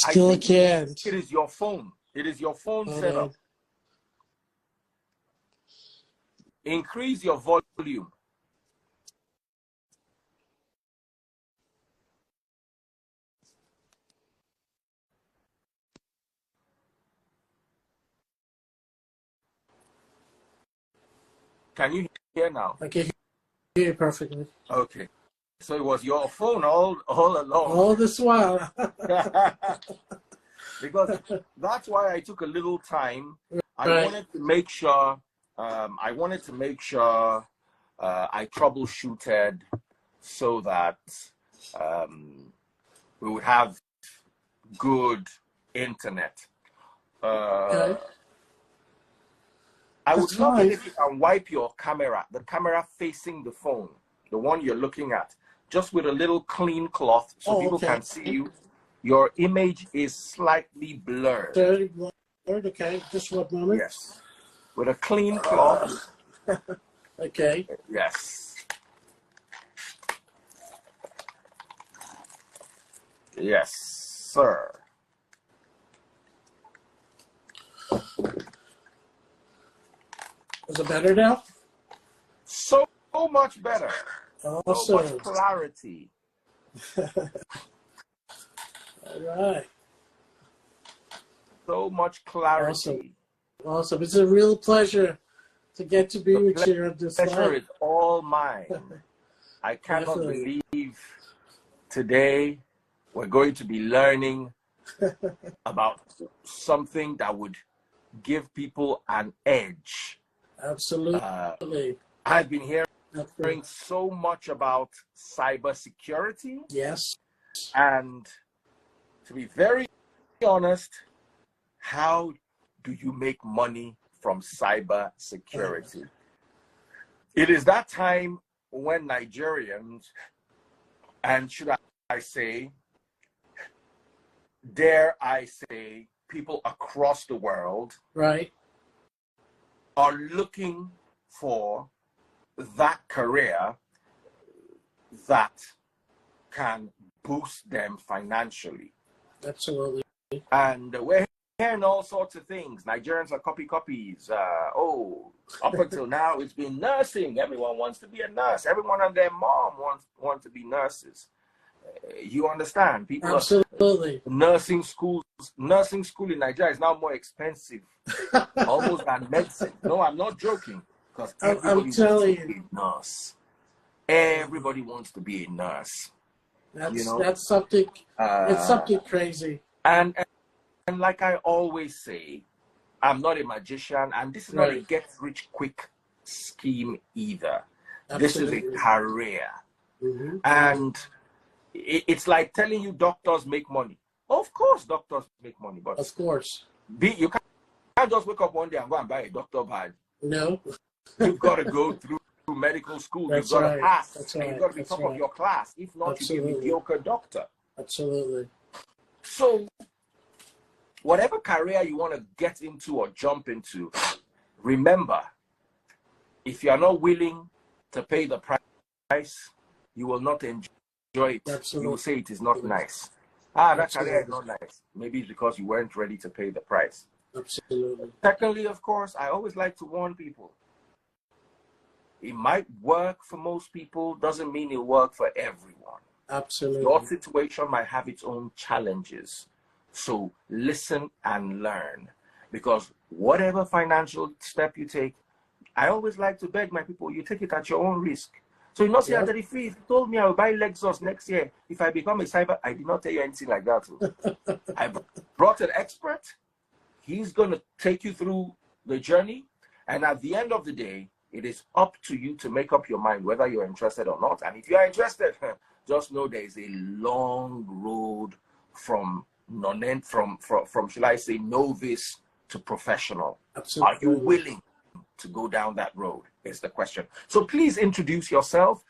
Still can't. It is your phone. It is your phone setup. Increase your volume. Can you hear now? I can hear you perfectly. Okay. So it was your phone all along. All this while. Because that's why I took a little time. I Right. wanted to make sure I troubleshooted so that we would have good internet. Okay. I would That's love fine. it if you can wipe your camera, the camera facing the phone, the one you're looking at, just with a little clean cloth so people okay. can see you. Your image is slightly blurred. Very blurred. Okay, just 1 moment. Yes. With a clean cloth. Okay. Yes. Yes, sir. Is it better now? So much better. Awesome. So much clarity. All right. So much clarity. Awesome. It's a real pleasure to get to be with you on this Pleasure night. is all mine. I cannot believe today we're going to be learning about something that would give people an edge. Absolutely. I've been hearing so much about cybersecurity. Yes. And to be very honest, how do you make money from cybersecurity? It is that time when Nigerians, and should I say, dare I say, people across the world, right, are looking for that career that can boost them financially. Absolutely. And we're hearing all sorts of things. Nigerians are copies. Up until now, it's been nursing. Everyone wants to be a nurse. Everyone and their mom wants to be nurses. You understand? People Absolutely. Nursing school in Nigeria is now more expensive, almost than medicine. No, I'm not joking. Because everybody wants to be a nurse. Everybody wants to be a nurse. That's something. It's something crazy. And like I always say, I'm not a magician, and this is not a get-rich-quick scheme either. Absolutely. This is a career. Mm-hmm. And it's like telling you doctors make money. Of course, doctors make money, but of course, you can't just wake up one day and go and buy a doctor badge. No, you've got to go through medical school. That's you've got right. to pass. That's And right. you've got to be That's top right. of your class. If not, Absolutely. you'll be a mediocre doctor. Absolutely. So, whatever career you want to get into or jump into, remember, if you are not willing to pay the price, you will not enjoy it. Absolutely. You will say it is not nice. That career is not nice. Maybe it's because you weren't ready to pay the price. Absolutely. Secondly, of course, I always like to warn people. It might work for most people, doesn't mean it'll work for everyone. Absolutely. Your situation might have its own challenges. So listen and learn. Because whatever financial step you take, I always like to beg my people, you take it at your own risk. So you not say, Daddy Free, you told me I will buy Lexus next year. If I become a cyber, I did not tell you anything like that. I brought an expert. He's going to take you through the journey. And at the end of the day, it is up to you to make up your mind whether you're interested or not. And if you are interested, just know there is a long road from shall I say, novice to professional. Absolutely. Are you willing to go down that road is the question. So please introduce yourself.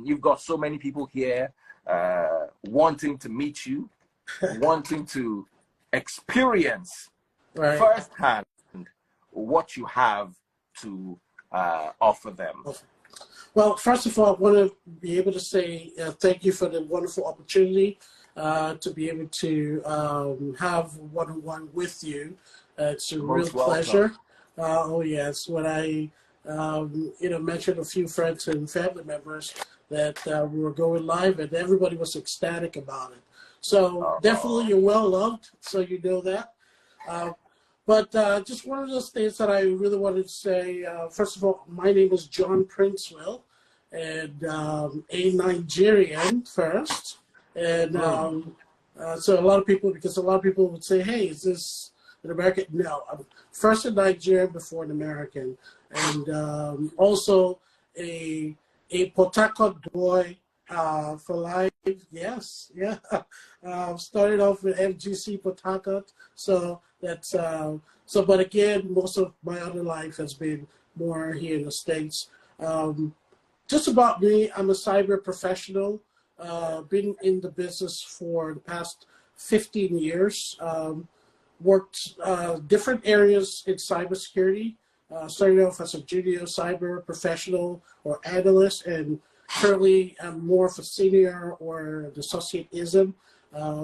You've got so many people here wanting to meet you, wanting to experience firsthand what you have to offer them. Well, first of all, I want to be able to say thank you for the wonderful opportunity to be able to have one-on-one with you. It's a real Most welcome. pleasure. Oh yes, when I mentioned a few friends and family members that we were going live, and everybody was ecstatic about it. So definitely, you're well loved. So you know that. But just one of those things that I really wanted to say. First of all, my name is John Princeville, and a Nigerian first. And so a lot of people would say, "Hey, is this an American?" No, I'm first a Nigerian before an American, and also a Port Harcourt boy for life. Yes, yeah. Started off with FGC Port Harcourt, so that's But again, most of my other life has been more here in the States. Just about me, I'm a cyber professional. Been in the business for the past 15 years. Worked different areas in cybersecurity. Started off as a junior cyber professional or analyst, and currently I'm more of a senior or an associate-ism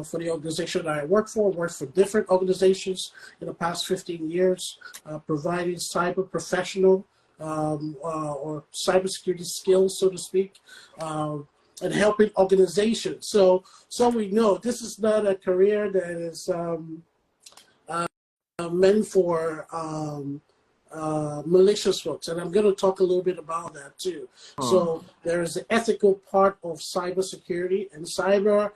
for the organization that I work for. Worked for different organizations in the past 15 years, providing cyber professional or cybersecurity skills, so to speak, and helping organizations. So we know this is not a career that is meant for malicious folks, and I'm going to talk a little bit about that too. So there is the ethical part of cybersecurity, and cyber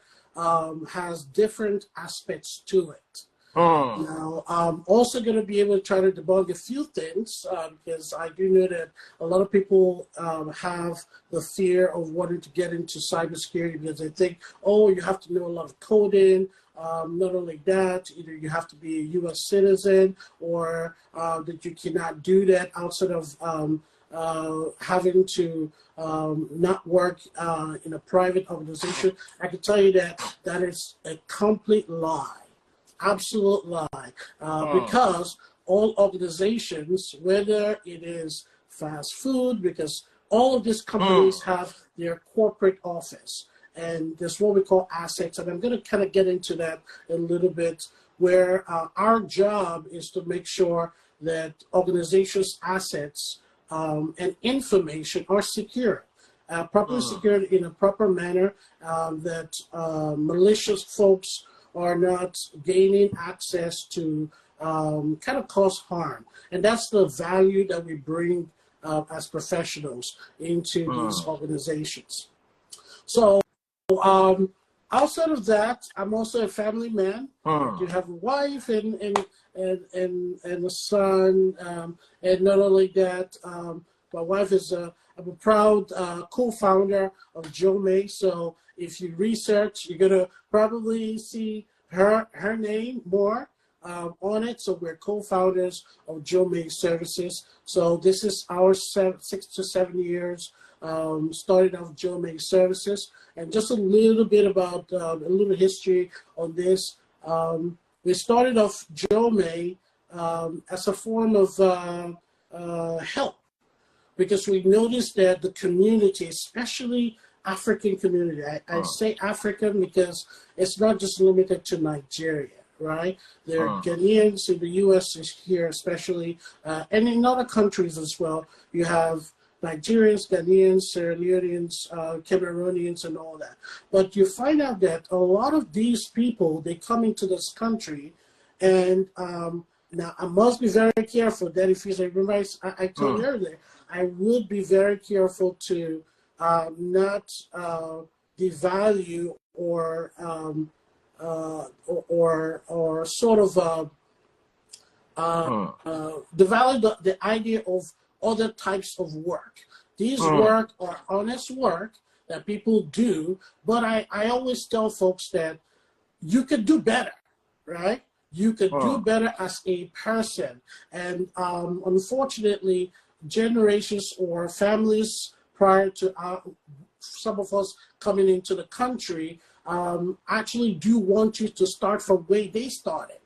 has different aspects to it. Now, I'm also going to be able to try to debug a few things because I do know that a lot of people have the fear of wanting to get into cybersecurity because they think, oh, you have to know a lot of coding. Not only that, either you have to be a U.S. citizen or that you cannot do that outside of having to not work in a private organization. I can tell you that that is a complete lie. Absolute lie, because all organizations, whether it is fast food, because all of these companies have their corporate office, and there's what we call assets, and I'm going to kind of get into that a little bit, where our job is to make sure that organizations' assets and information are secure, properly secured in a proper manner, that malicious folks are not gaining access to kind of cause harm. And that's the value that we bring as professionals into these organizations. So outside of that, I'm also a family man. You have a wife and a son. And not only that, my wife is I'm a proud co-founder of JoMay. So if you research, you're gonna probably see her name more on it. So we're co-founders of JoMay Services. So this is our 6 to 7 years started off JoMay Services. And just a little bit about a little history on this. We started off JoMay as a form of help, because we noticed that the community, especially African community, I say African because it's not just limited to Nigeria, right? There are Ghanaians in the U.S. here especially, and in other countries as well. You have Nigerians, Ghanaians, Sierra Leoneans, Cameroonians, and all that. But you find out that a lot of these people, they come into this country, and now I must be very careful that if you say, remember I told you earlier, I would be very careful to not devalue or sort of devalue the idea of other types of work. These work are honest work that people do, but I always tell folks that you could do better, right? You could do better as a person. And unfortunately, generations or families prior to some of us coming into the country actually do want you to start from where they started.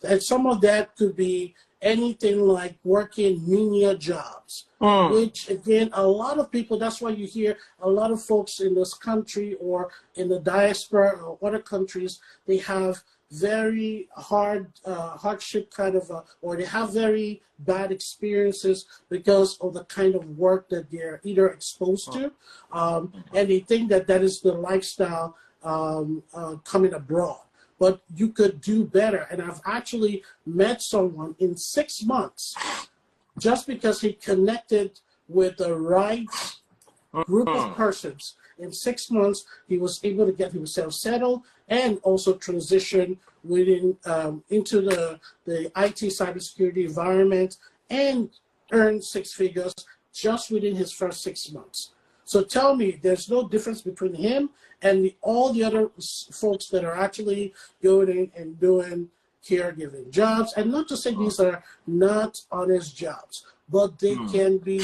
And some of that could be anything like working menial jobs, which again, a lot of people, that's why you hear a lot of folks in this country or in the diaspora or other countries, they have very hardship kind of, or they have very bad experiences because of the kind of work that they're either exposed to, and they think that that is the lifestyle coming abroad. But you could do better. And I've actually met someone in 6 months, just because he connected with the right group of persons. In 6 months, he was able to get himself settled and also transition within into the IT cybersecurity environment and earn 6 figures just within his first 6 months. So tell me, there's no difference between him and all the other folks that are actually going in and doing caregiving jobs. And not to say these are not honest jobs, but they can be,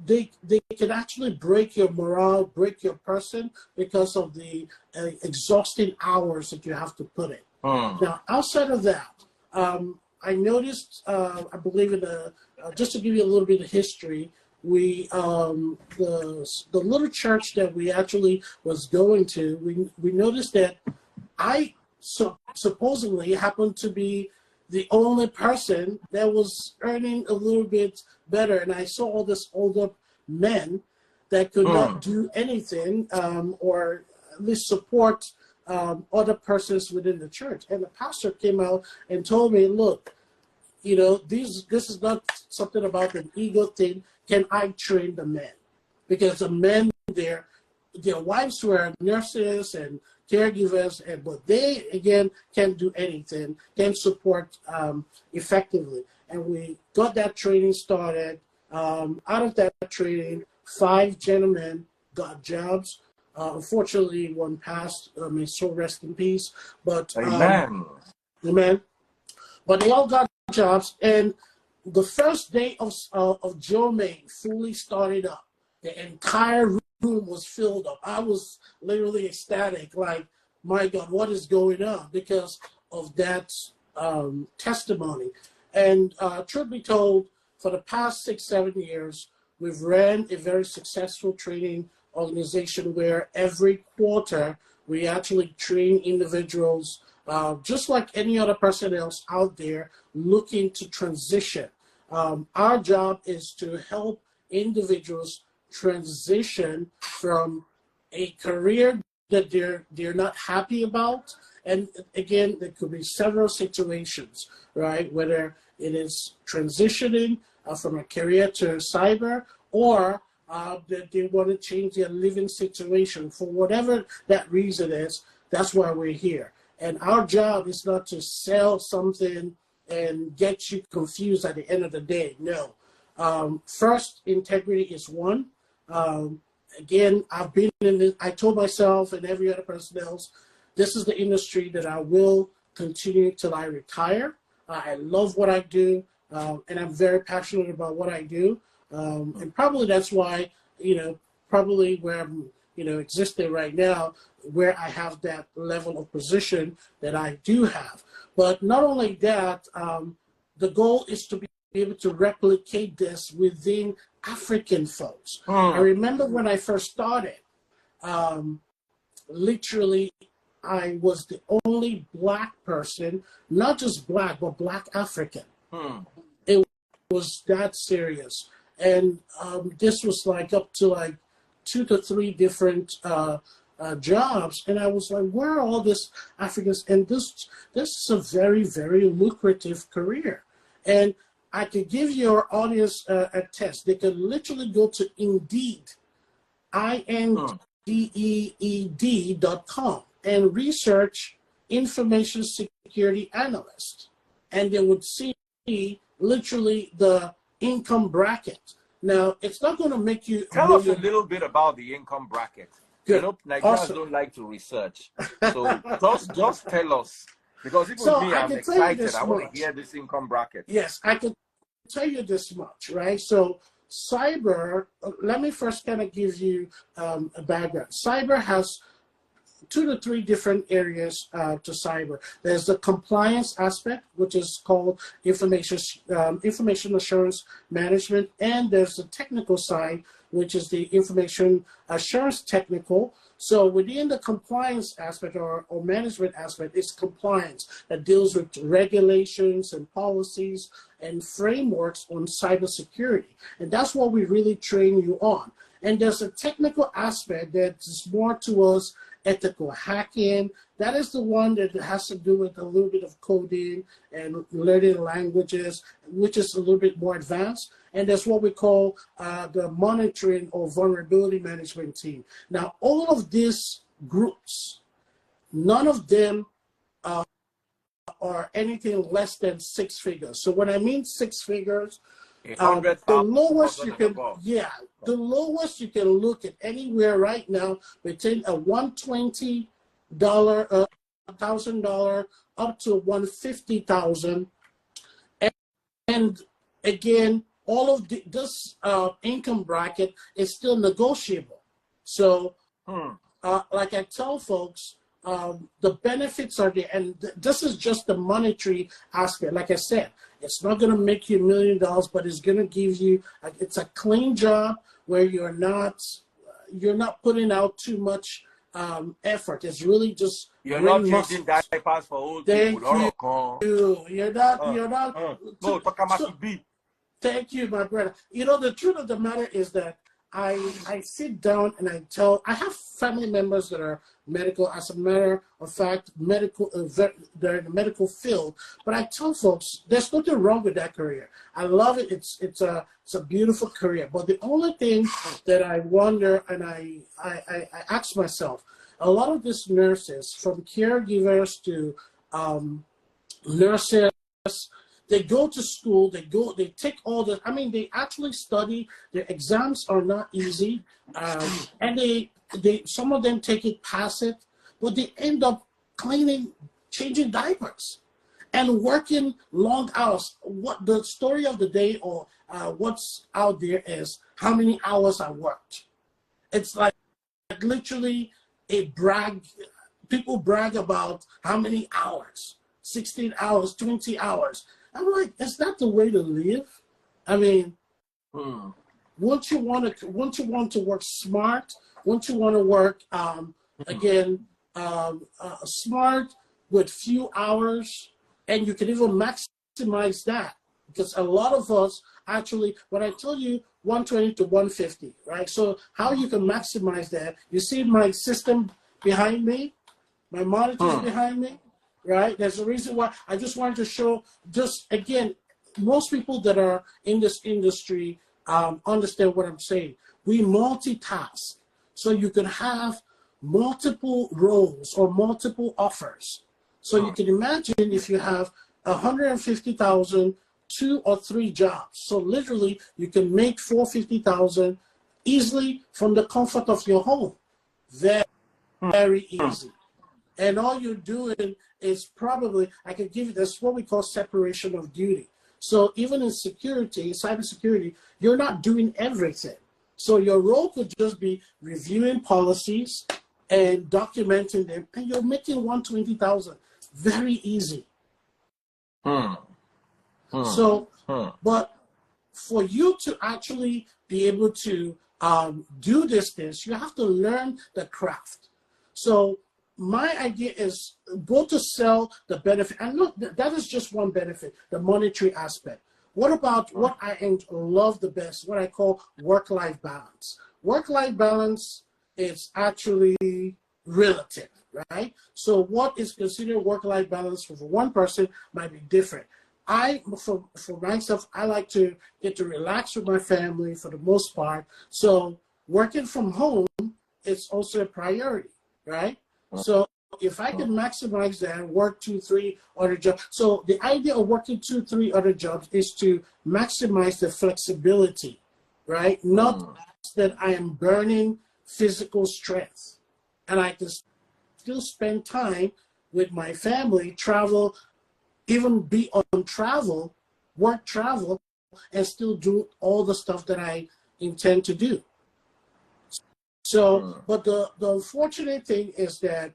they can actually break your morale, break your person because of the exhausting hours that you have to put in. Now, outside of that, I noticed, I believe in the, just to give you a little bit of history, we the little church that we actually was going to, we noticed that I supposedly happened to be the only person that was earning a little bit better, and I saw all this older men that could not do anything or at least support other persons within the church. And the pastor came out and told me, look, you know, this is not something about an ego thing. Can I train the men? Because the men, their wives were nurses and caregivers, but they, again, can't do anything, can't support effectively. And we got that training started. Out of that training, 5 gentlemen got jobs. Unfortunately, one passed. May so rest in peace. But Amen. Amen. But they all got jobs, and the first day of JoMay fully started up. The entire room was filled up. I was literally ecstatic, like, my God, what is going on? Because of that testimony. And truth be told, for the past 6-7 years, we've ran a very successful training organization where every quarter we actually train individuals just like any other person else out there looking to transition. Our job is to help individuals transition from a career that they're not happy about. And again, there could be several situations, right? Whether it is transitioning from a career to cyber, or that they want to change their living situation. For whatever that reason is, that's why we're here. And our job is not to sell something and get you confused at the end of the day. No. First, integrity is one. Again, I've been in this, I told myself and every other person else, this is the industry that I will continue till I retire. I love what I do, and I'm very passionate about what I do. And probably that's why, probably where I'm, existing right now, where I have that level of position that I do have. But not only that, the goal is to be able to replicate this within African folks. I remember when I first started, literally, I was the only Black person, not just Black, but Black African. It was that serious. And this was like up to like 2 to 3 different jobs. And I was like, where are all these Africans? And this is a very, very lucrative career. And I could give your audience a test. They could literally go to Indeed, INDEED.com, and research information security analyst. And they would see literally the income bracket. Now, it's not going to make you... Tell us a little bit about the income bracket. Good. Nigerians Awesome. don't like to research. So just tell us. Because even me, I'm excited. I want to hear this income bracket. Yes, I can tell you this much, right? So cyber, let me first kind of give you a background. Cyber has two to three different areas to cyber. There's the compliance aspect, which is called information assurance management, and there's the technical side, which is the information assurance technical. So within the compliance aspect or management aspect, it's compliance that deals with regulations and policies and frameworks on cybersecurity. And that's what we really train you on. And there's a technical aspect that's more towards ethical hacking. That is the one that has to do with a little bit of coding and learning languages, which is a little bit more advanced. And that's what we call the monitoring or vulnerability management team. Now, all of these groups, none of them are anything less than six figures. So when I mean six figures, the lowest you can, the lowest you can look at anywhere right now between a $120,000, $1,000 up to $150,000, and again, all of this income bracket is still negotiable. So, like I tell folks, the benefits are there, and this is just the monetary aspect. Like I said, it's not going to make you $1 million, but it's going to give you. It's a clean job where you're not putting out too much effort. It's really just you're not changing diapers for old people. You're not. Thank you, my brother. You know, the truth of the matter is that I sit down and I have family members that are medical, as a matter of fact, they're in the medical field, but I tell folks, there's nothing wrong with that career. I love it. It's a beautiful career. But the only thing that I wonder, and I ask myself, a lot of these nurses, from caregivers to nurses, they go to school, they take all the, they actually study, their exams are not easy, and some of them take it, pass it, but they end up cleaning, changing diapers, and working long hours. What the story of the day or what's out there is how many hours I worked. It's like literally a brag, people brag about how many hours, 16 hours, 20 hours. I'm like, is that the way to live? Won't you want to work smart? Won't you want to work smart with few hours, and you can even maximize that? Because a lot of us actually, when I tell you 120 to 150, right? So how you can maximize that? You see my system behind me, my monitors behind me. Right? There's a reason why I just wanted to show, just again, most people that are in this industry understand what I'm saying. We multitask. So you can have multiple roles or multiple offers. So you can imagine if you have 150,000, 2 or 3 jobs. So literally you can make 450,000 easily from the comfort of your home. Very easy. And all you're doing is probably, I can give you this, what we call separation of duty. So even in security, cybersecurity, you're not doing everything. So your role could just be reviewing policies and documenting them, and you're making 120,000. Very easy. So, but for you to actually be able to do this, you have to learn the craft. So my idea is go to sell the benefit. And look, that is just one benefit, the monetary aspect. What about what I love the best, what I call work-life balance? Work-life balance is actually relative, right? So what is considered work-life balance for one person might be different. For myself, I like to get to relax with my family for the most part. So working from home is also a priority, right? So if I can maximize that and work 2, 3 other jobs. So the idea of working 2, 3 other jobs is to maximize the flexibility, right? Not that I am burning physical strength. And I can still spend time with my family, travel, even be on travel, work travel, and still do all the stuff that I intend to do. So, but the unfortunate thing is that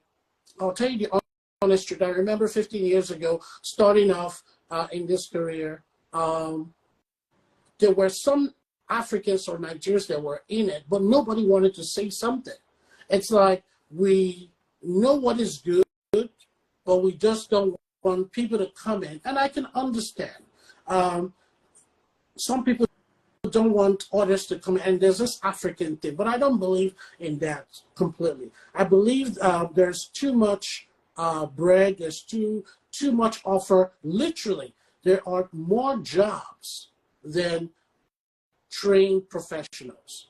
I'll tell you the honest truth. I remember 15 years ago, starting off in this career, there were some Africans or Nigerians that were in it, but nobody wanted to say something. It's like we know what is good, but we just don't want people to come in. And I can understand. Some people don't want others to come in, and there's this African thing, but I don't believe in that completely. I believe there's too much bread, there's too much offer. Literally, there are more jobs than trained professionals.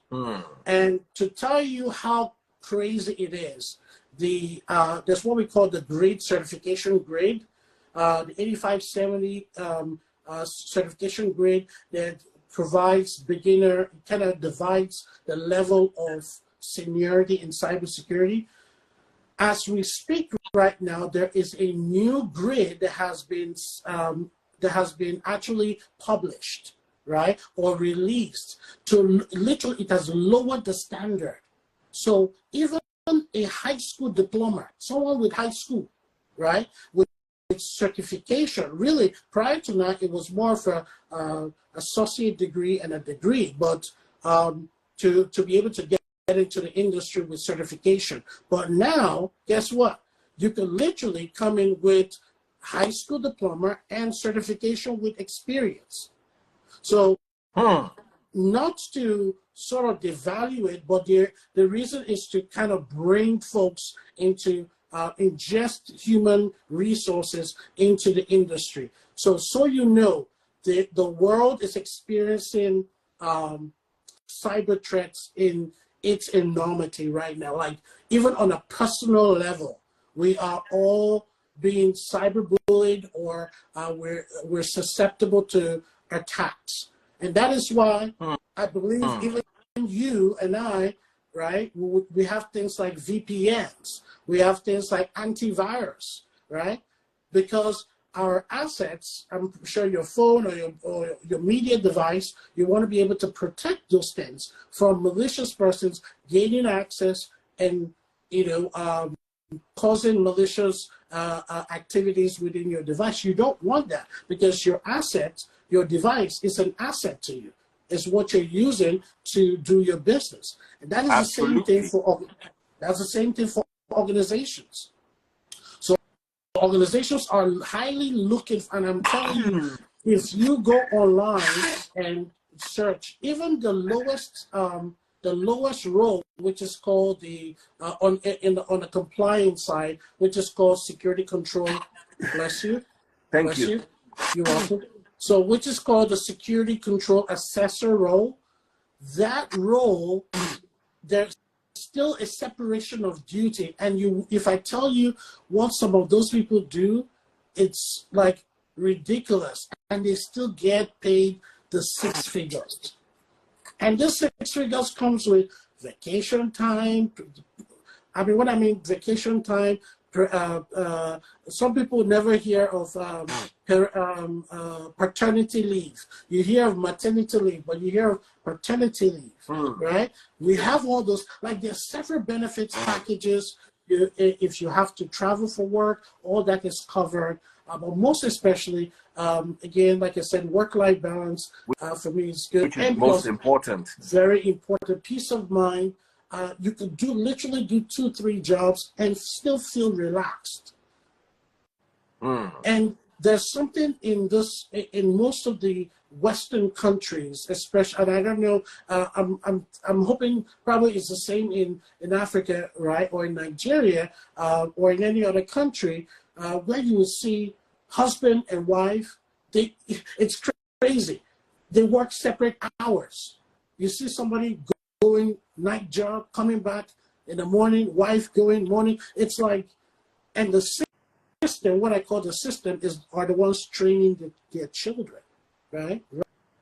And to tell you how crazy it is, there's what we call the grade certification grade, the 8570 certification grade that provides beginner, kind of divides the level of seniority in cybersecurity. As we speak right now, there is a new grid that has been actually published, right, or released to literally, it has lowered the standard. So even a high school diploma, someone with high school, right, with certification, really prior to that it was more of a associate degree and a degree, but to be able to get into the industry with certification. But now, guess what? You can literally come in with high school diploma and certification with experience. So not to sort of devalue it, but the reason is to kind of bring folks into ingest human resources into the industry. So you know, the world is experiencing cyber threats in its enormity right now. Like even on a personal level, we are all being cyberbullied, or we're susceptible to attacks. And that is why I believe even you and I, right, we have things like VPNs, we have things like antivirus, right? Because our assets, I'm sure your phone or your media device, you want to be able to protect those things from malicious persons gaining access and, causing malicious activities within your device. You don't want that, because your asset, your device is an asset to you. It's what you're using to do your business. And that is Absolutely. the same thing for organizations. So organizations are highly looking, and I'm telling you, if you go online and search, even the lowest role, which is called on the compliance side, which is called security control. Bless you. Thank you. You're welcome. So, which is called the security control assessor role. That role, there's still a separation of duty. And if I tell you what some of those people do, it's like ridiculous. And they still get paid the 6 figures. And this 6 figures comes with vacation time. I mean, what I mean, vacation time. Some people never hear of paternity leave. You hear of maternity leave, but you hear of paternity leave, right? We have all those, like there's several benefits packages. If you have to travel for work, all that is covered. But most especially, again, like I said, work-life balance for me is good. Which is most important. Very important. Peace of mind. You could literally do 2-3 jobs and still feel relaxed. And there's something in most of the Western countries, especially, and I don't know, I'm hoping probably it's the same in Africa, right, or in Nigeria, or in any other country, where you will see husband and wife. It's crazy. They work separate hours. You see somebody going night job, coming back in the morning, wife going morning. It's like, and the system, what I call the system, are the ones training their children, right?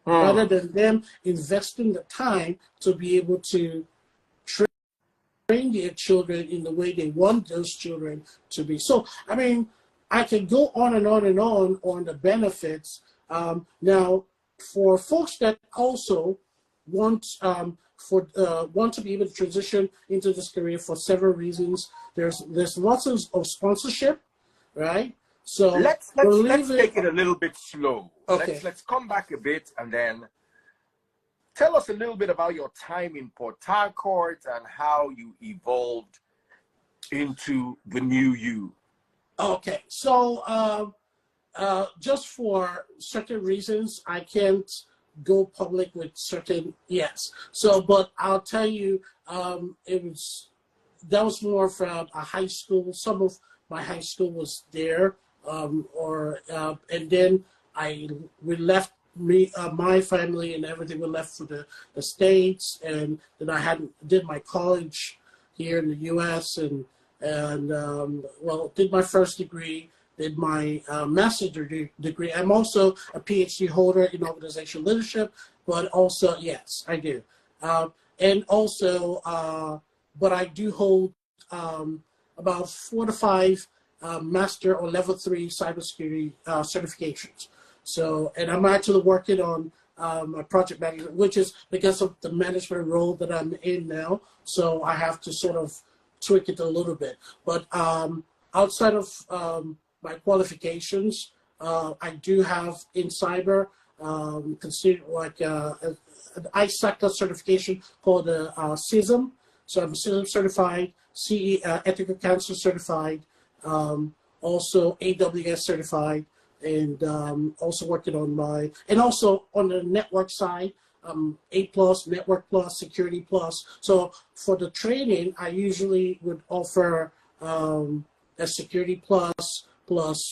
Rather than them investing the time to be able to train their children in the way they want those children to be. So, I mean, I can go on and on and on the benefits. Now, for folks that also want want to be able to transition into this career for several reasons. There's lots of sponsorship, right? So let's take it a little bit slow. Okay. Let's come back a bit and then tell us a little bit about your time in Port Harcourt and how you evolved into the new you. Okay, so just for certain reasons, I can't go public with certain So, but I'll tell you, that was more from a high school. Some of my high school was there, and then we left. My family and everything, we left for the States, and then I did my college here in the U.S. and did my first degree, did my master's degree. I'm also a PhD holder in organizational leadership, but also, yes, I do. And also, but I do hold about 4 to 5 master or level 3 cybersecurity certifications. So, and I'm actually working on my project management, which is because of the management role that I'm in now. So I have to sort of tweak it a little bit. But outside of my qualifications, I do have in cyber considered like an ISACA certification called CISM. So I'm CISM certified, CE Ethical Council certified, also AWS certified, and also working on also on the network side, A+, Network Plus, Security Plus. So for the training, I usually would offer a Security Plus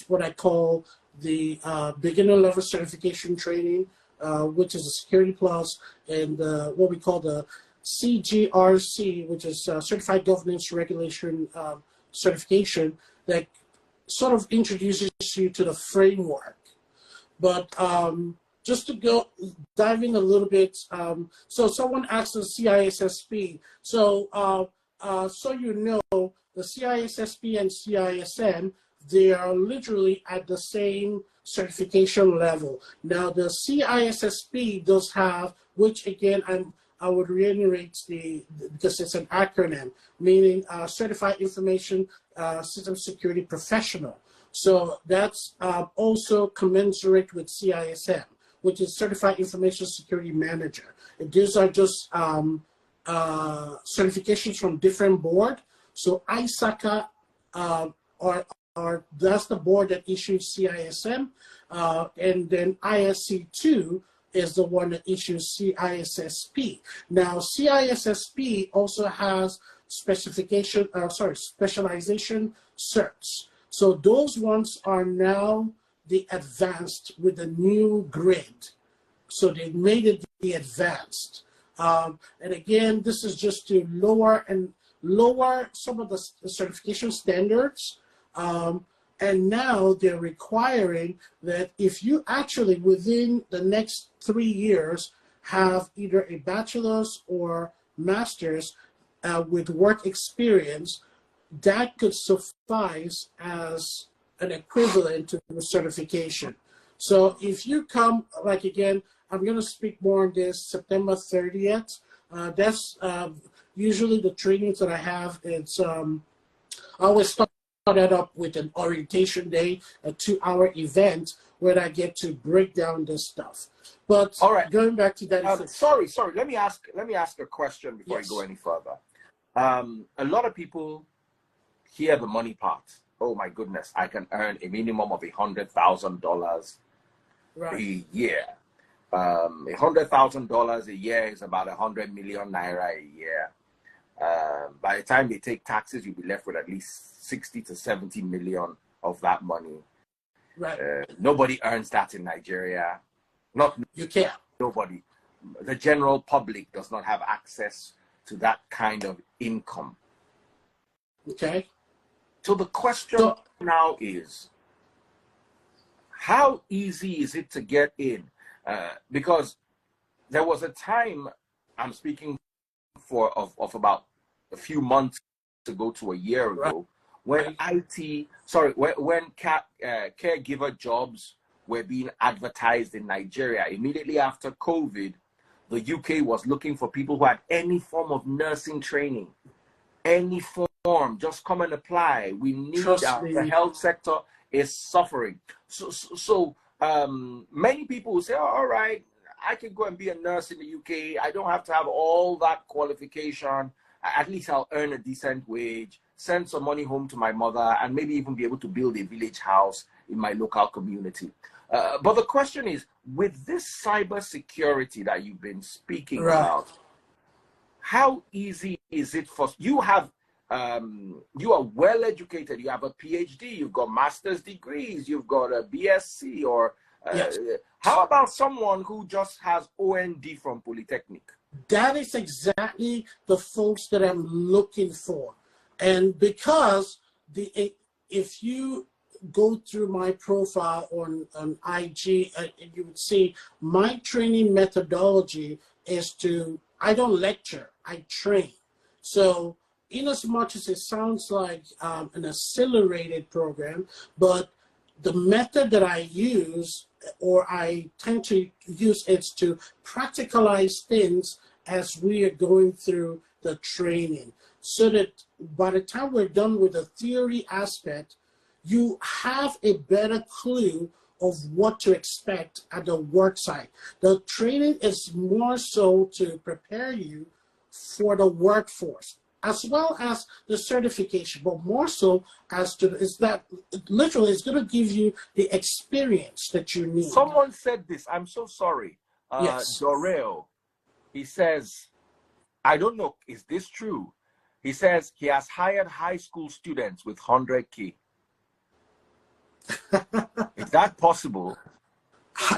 what I call the beginner level certification training, which is a Security Plus, and what we call the CGRC, which is Certified Governance Regulation certification, that sort of introduces you to the framework. But just to dive in a little bit, so someone asked the CISSP. So you know, the CISSP and CISM, they are literally at the same certification level. Now the CISSP does have, which again I would reiterate because it's an acronym, meaning Certified Information System Security Professional. So that's also commensurate with CISM, which is Certified Information Security Manager. And these are just certifications from different board. So ISACA that's the board that issues CISM, and then ISC2 is the one that issues CISSP. Now, CISSP also has specialization certs. So those ones are now the advanced with the new grid. So they made it the advanced. And again, this is just to lower some of the certification standards. And now they're requiring that if you actually within the next 3 years have either a bachelor's or master's with work experience, that could suffice as an equivalent to the certification. So if you come, like again, I'm going to speak more on this September 30th. That's usually the trainings that I have. It's I always start that up with an orientation day, a 2-hour event where I get to break down this stuff. But all right, going back to that. Sorry. Let me ask a question before I go any further. A lot of people hear the money part. Oh my goodness, I can earn a minimum of $100,000 a year. $100,000 a year is about 100 million naira a year. By the time they take taxes, you'll be left with at least 60 to 70 million of that money. Right. Nobody earns that in Nigeria. You can't. Nobody. The general public does not have access to that kind of income. Okay. So the question now is, how easy is it to get in? Because there was a time, I'm speaking of about a few months ago to a year ago, when caregiver jobs were being advertised in Nigeria. Immediately after COVID, the UK was looking for people who had any form of nursing training, any form, just come and apply. We need the health sector is suffering. So many people will say, oh, all right, I can go and be a nurse in the UK. I don't have to have all that qualification. At least I'll earn a decent wage, send some money home to my mother, and maybe even be able to build a village house in my local community. But the question is, with this cybersecurity that you've been speaking about, how easy is it for you? You are well educated. You have a PhD. You've got master's degrees. You've got a BSc. Or how about someone who just has OND from Polytechnic? That is exactly the folks that I'm looking for, and because if you go through my profile on IG, you would see my training methodology is I don't lecture, I train. So in as much as it sounds like an accelerated program, but the method that I use, or I tend to use, is to practicalize things as we are going through the training, so that by the time we're done with the theory aspect, you have a better clue of what to expect at the work site. The training is more so to prepare you for the workforce, as well as the certification, but more so as to is that literally it's going to give you the experience that you need. Someone said this. I'm so sorry. Yes. Doreo, he says, I don't know, is this true? He says he has hired high school students with 100K. Is that possible?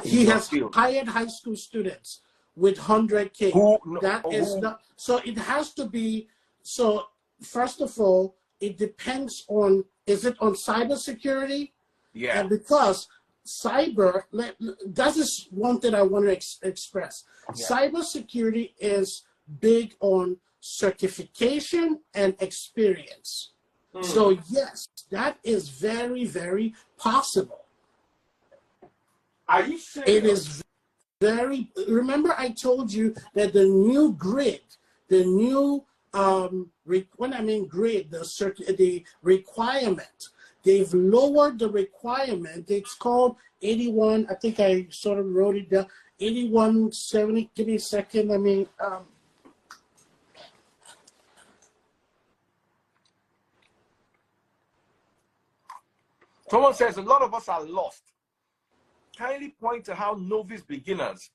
He has hired high school students with 100K. Not, so it has to be, so first of all, it depends on, is it on cybersecurity? Yeah. And because that is one thing I want to express. Yeah. Cybersecurity is big on certification and experience. So yes, that is very, very possible. Are you serious? It is very, remember I told you that the new grid, the new, when I mean grid, the requirement, they've lowered the requirement. It's called 81, I think I sort of wrote it down, 8170, give me a second, Someone says a lot of us are lost. Kindly point to how novice beginners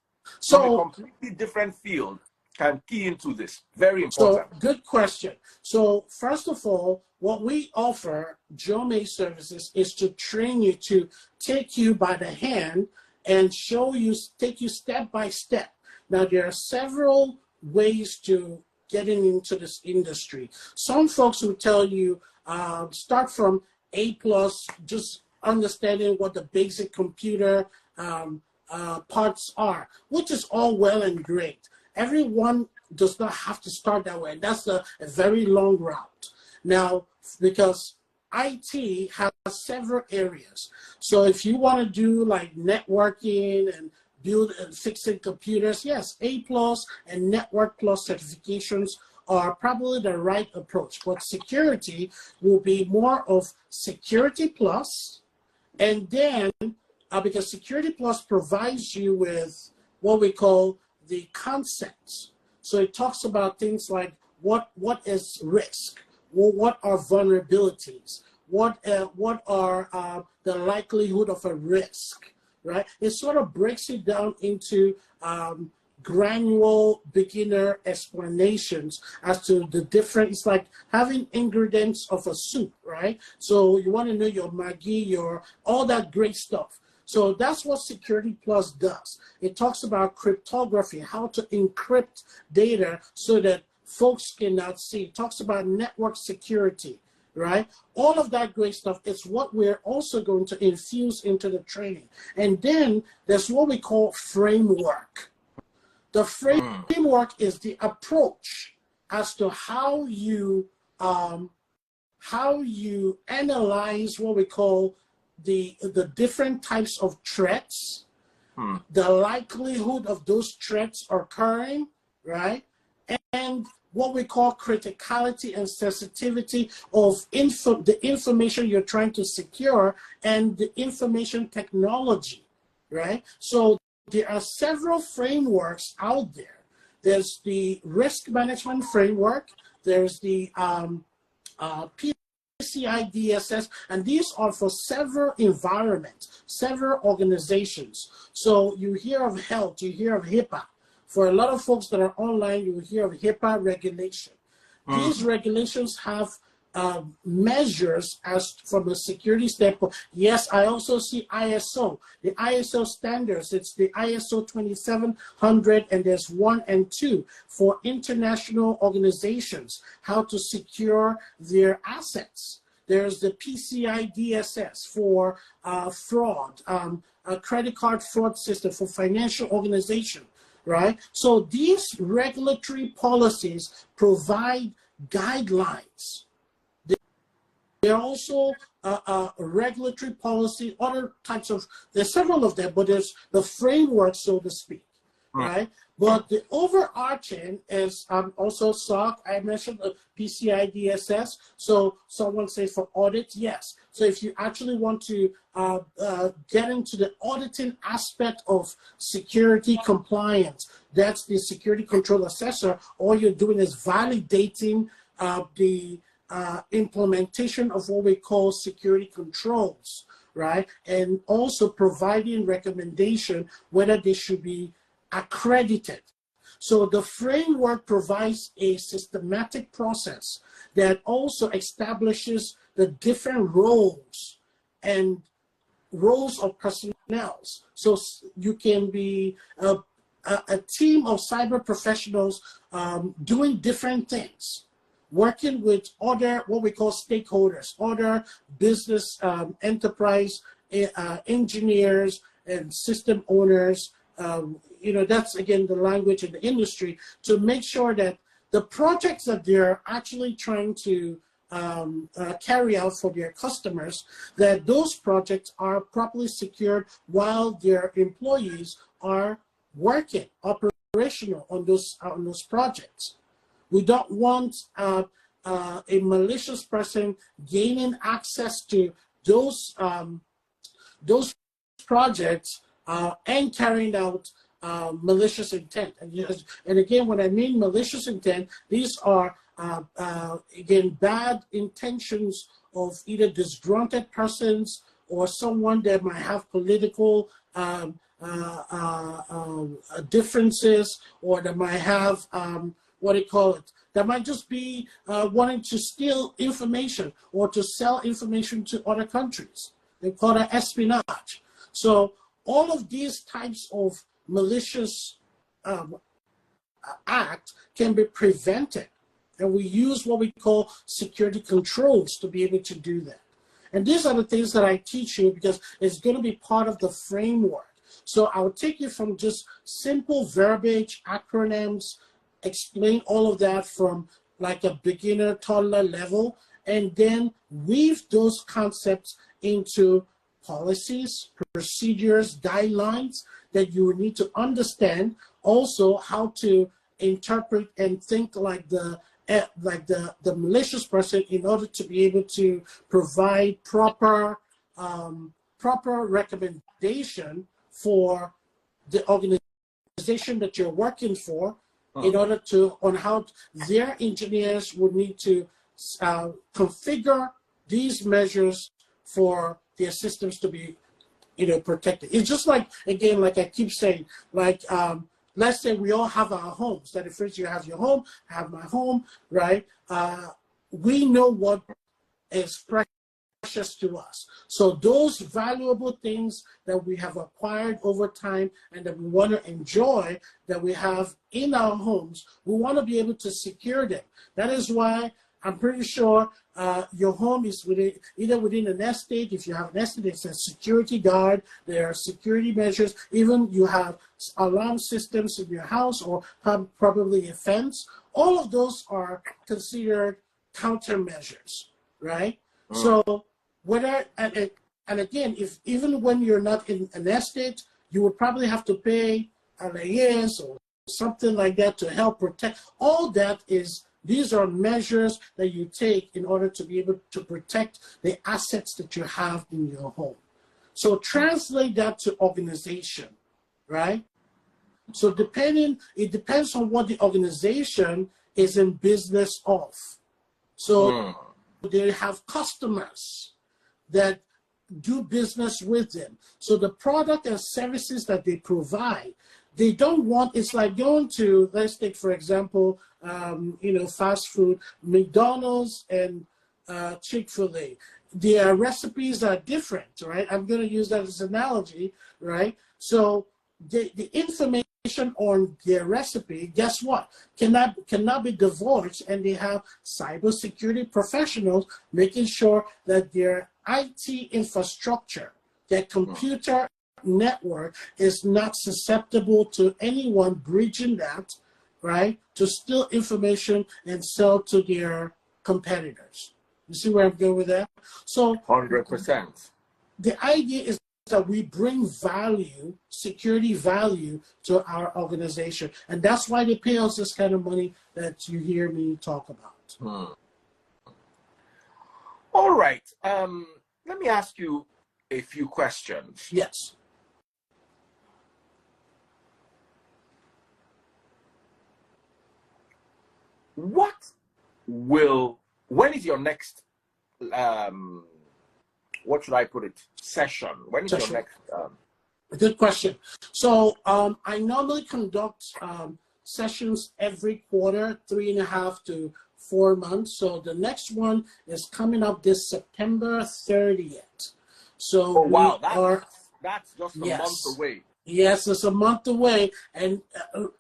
from a completely different field can key into this. Very important. So, good question. So, first of all, what we offer, JoMay Services, is to train you, to take you by the hand and show you, take you step by step. Now, there are several ways to getting into this industry. Some folks will tell you, start from A+, just understanding what the basic computer parts are, which is all well and great. Everyone does not have to start that way. That's a very long route. Now, because IT has several areas. So if you want to do like networking and build and fixing computers, yes, A+ and Network Plus certifications are probably the right approach. But security will be more of Security Plus, and then because Security Plus provides you with what we call the concepts. So it talks about things like what is risk, what are vulnerabilities, what are the likelihood of a risk, right? It sort of breaks it down into granular beginner explanations as to the different, it's like having ingredients of a soup, right? So you want to know your Maggi, your all that great stuff. So that's what Security Plus does. It talks about cryptography, how to encrypt data so that folks cannot see. It talks about network security, right? All of that great stuff is what we're also going to infuse into the training. And then there's what we call framework. The framework is the approach as to how you analyze what we call the different types of threats, the likelihood of those threats occurring, right? And what we call criticality and sensitivity of the information you're trying to secure and the information technology, right? So there are several frameworks out there. There's the risk management framework, there's the PCI DSS, and these are for several environments, several organizations. So you hear of health, you hear of HIPAA. For a lot of folks that are online, you will hear of HIPAA regulation. These regulations have measures as from a security standpoint. Yes, I also see ISO. The ISO standards, it's the ISO 2700, and there's 1 and 2 for international organizations, how to secure their assets. There's the PCI DSS for fraud, a credit card fraud system for financial organization, right? So these regulatory policies provide guidelines. There are also regulatory policy, other types of, there's several of them, but there's the framework, so to speak, right? But the overarching is also SOC. I mentioned the PCI DSS. So someone says for audit, yes. So if you actually want to get into the auditing aspect of security compliance, that's the security control assessor. All you're doing is validating the implementation of what we call security controls, right? And also providing recommendation whether they should be accredited. So the framework provides a systematic process that also establishes the different roles and roles of personnel. So you can be a team of cyber professionals doing different things, working with other, what we call stakeholders, other business enterprise engineers and system owners. You know, that's again the language in the industry, to make sure that the projects that they're actually trying to carry out for their customers, that those projects are properly secured while their employees are working operational on those projects. We don't want a malicious person gaining access to those projects and carrying out malicious intent. And again, when I mean malicious intent, these are again bad intentions of either disgruntled persons or someone that might have political differences, or that might have what do you call it? That might just be wanting to steal information or to sell information to other countries. They call that espionage. So all of these types of malicious act can be prevented, and we use what we call security controls to be able to do that. And these are the things that I teach you, because it's going to be part of the framework. So I'll take you from just simple verbiage, acronyms, explain all of that from like a beginner, toddler level, and then weave those concepts into policies, procedures, guidelines that you need to understand. Also, how to interpret and think like the malicious person in order to be able to provide proper recommendation for the organization that you're working for, in order to, on how their engineers would need to configure these measures for their systems to be, you know, protected. It's just like, again, like I keep saying, like, let's say we all have our homes. That if first you have your home, I have my home, right? We know what is precious to us. So those valuable things that we have acquired over time and that we want to enjoy, that we have in our homes, we want to be able to secure them. That is why I'm pretty sure your home is either within an estate. If you have an estate, it's a security guard. There are security measures. Even you have alarm systems in your house, or probably a fence. All of those are considered countermeasures, right? So whether, and again, if even when you're not in an estate, you would probably have to pay an AS or something like that to help protect. All that is, these are measures that you take in order to be able to protect the assets that you have in your home. So translate that to organization, right? So it depends on what the organization is in business of. So they have customers that do business with them. So the product and services that they provide, they don't want, it's like going to, let's take, for example, fast food, McDonald's and Chick-fil-A. Their recipes are different, right? I'm going to use that as an analogy, right? So the information on their recipe, guess what? Cannot be divorced, and they have cybersecurity professionals making sure that their IT infrastructure, their computer network is not susceptible to anyone breaching that, right? To steal information and sell to their competitors. You see where I'm going with that? So 100%. The idea is that we bring value, security value, to our organization. And that's why they pay us this kind of money that you hear me talk about. All right. Let me ask you a few questions. Yes. When is your next, what should I put it, session? When is your next? Good question. So I normally conduct sessions every quarter, 3.5 to 4 months. So the next one is coming up this September 30th. So oh, wow, that's just a month away. Yes, it's a month away. And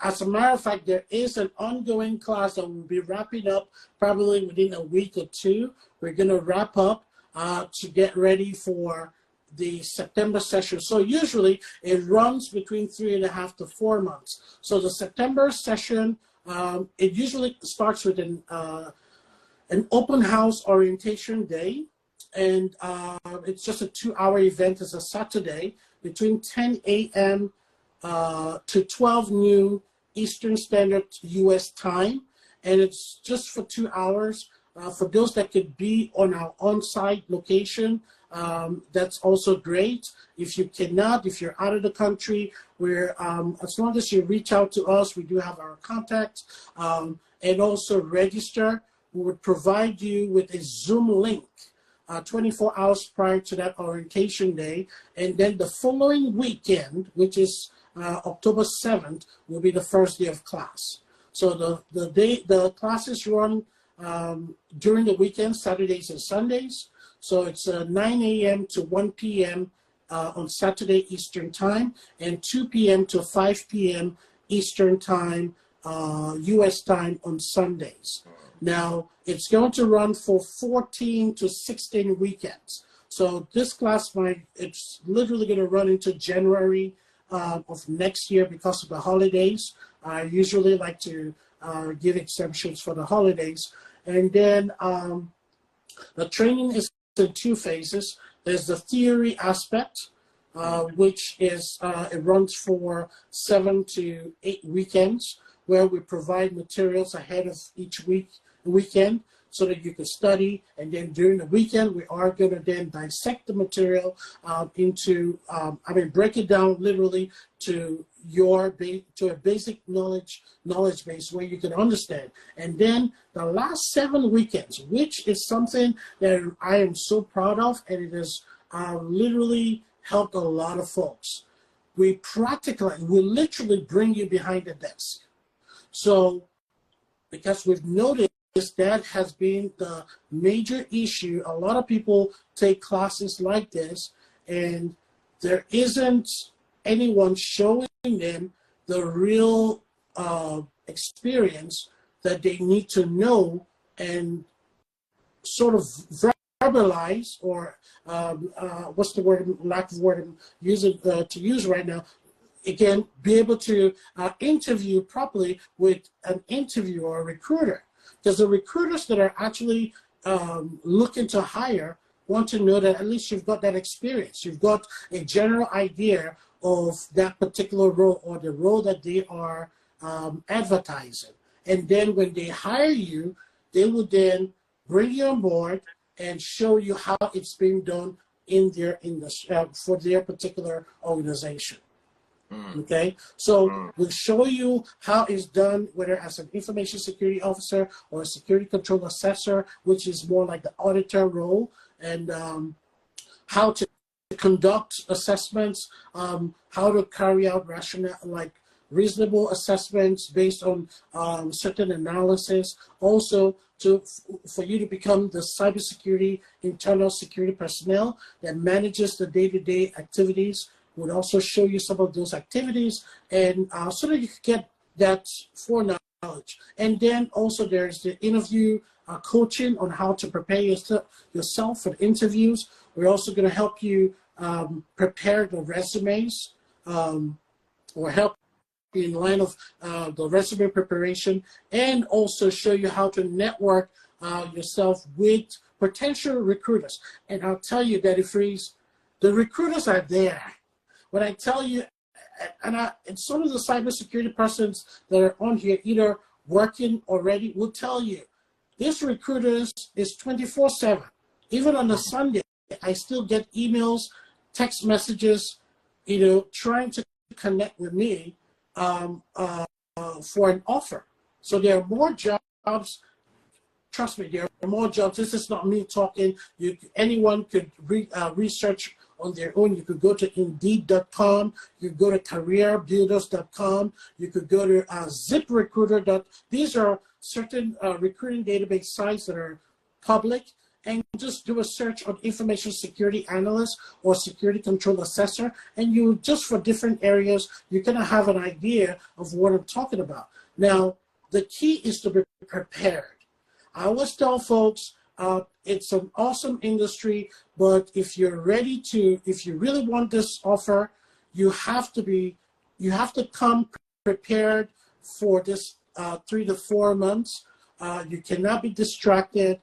as a matter of fact, there is an ongoing class that will be wrapping up probably within a week or two. We're going to wrap up to get ready for the September session. So usually it runs between 3.5 to 4 months. So the September session, it usually starts with an open house orientation day. And it's just a 2-hour event. It's a Saturday between 10 a.m. To 12 noon Eastern Standard U.S. time. And it's just for 2 hours. For those that could be on our on-site location, that's also great. If you cannot, if you're out of the country, as long as you reach out to us, we do have our contact, and also register. We would provide you with a Zoom link 24 hours prior to that orientation day. And then the following weekend, which is October 7th, will be the first day of class. So the classes run during the weekend, Saturdays and Sundays. So it's 9 a.m. to 1 p.m. On Saturday Eastern Time, and 2 p.m. to 5 p.m. Eastern Time, U.S. time on Sundays. Now, it's going to run for 14 to 16 weekends. So this class it's literally going to run into January of next year because of the holidays. I usually like to give exemptions for the holidays. And then the training is in 2 phases. There's the theory aspect, which is, it runs for 7 to 8 weekends, where we provide materials ahead of each weekend so that you can study. And then during the weekend, we are going to then dissect the material break it down literally to a basic knowledge base where you can understand. And then the last 7 weekends, which is something that I am so proud of, and it has literally helped a lot of folks. We literally bring you behind the desk. So, because we've noticed that has been the major issue. A lot of people take classes like this, and there isn't anyone showing them the real experience that they need to know and sort of verbalize, or what's the word, lack of word I'm using to use right now. Again, be able to interview properly with an interviewer or a recruiter. Because the recruiters that are actually looking to hire, want to know that at least you've got that experience. You've got a general idea of that particular role or the role that they are advertising. And then when they hire you, they will then bring you on board and show you how it's being done in their industry for their particular organization. Okay, so we'll show you how it's done, whether as an information security officer or a security control assessor, which is more like the auditor role, and how to conduct assessments, how to carry out reasonable assessments based on certain analysis. Also, for you to become the cybersecurity internal security personnel that manages the day-to-day activities. Would also show you some of those activities, and so that you can get that foreknowledge. And then also there's the interview coaching on how to prepare yourself for the interviews. We're also going to help you prepare the resumes, or help in line of the resume preparation, and also show you how to network yourself with potential recruiters. And I'll tell you that the recruiters are there. When I tell you, and some of the cybersecurity persons that are on here, either working already, will tell you, this recruiters is 24/7. Even on a Sunday, I still get emails, text messages, trying to connect with me for an offer. So there are more jobs. Trust me, there are more jobs. This is not me talking. Anyone could research on their own. You could go to Indeed.com. You could go to CareerBuilders.com. You could go to ZipRecruiter. These are certain recruiting database sites that are public. And just do a search on information security analyst or security control assessor, and you just for different areas, you're going to have an idea of what I'm talking about. Now, the key is to be prepared. I always tell folks, it's an awesome industry, but if you really want this offer, you have to come prepared for this 3 to 4 months. You cannot be distracted.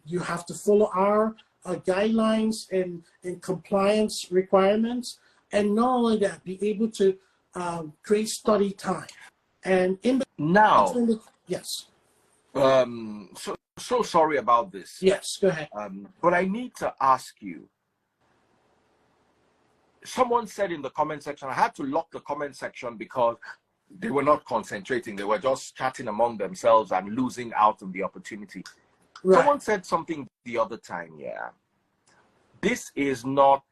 You have to follow our guidelines and compliance requirements, and not only that, be able to create study time. And yes. So sorry about this. Yes, go ahead. But I need to ask you. Someone said in the comment section, I had to lock the comment section because they were not concentrating. They were just chatting among themselves and losing out on the opportunity. Right. Someone said something the other time, this is not,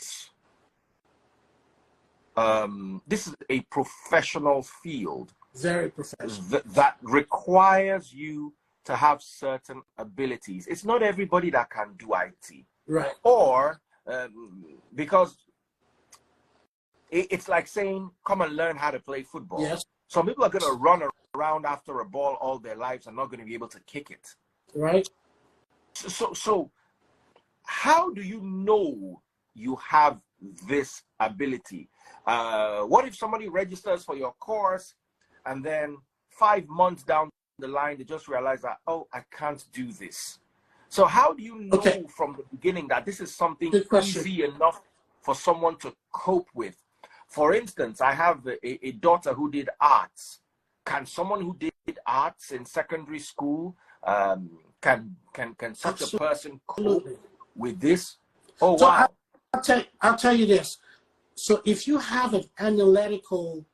this is a professional field. Very professional. That requires you to have certain abilities. It's not everybody that can do IT. Right. Or, because it's like saying, come and learn how to play football. Yes. Some people are going to run around after a ball all their lives and not going to be able to kick it. Right. So how do you know you have this ability? What if somebody registers for your course and then 5 months down the line, they just realize that, oh, I can't do this. So how do you know from the beginning that this is something easy enough for someone to cope with? For instance, I have a daughter who did arts. Can someone who did arts in secondary school, can such a person cope with this? Oh, so wow. I'll tell you this. So if you have an analytical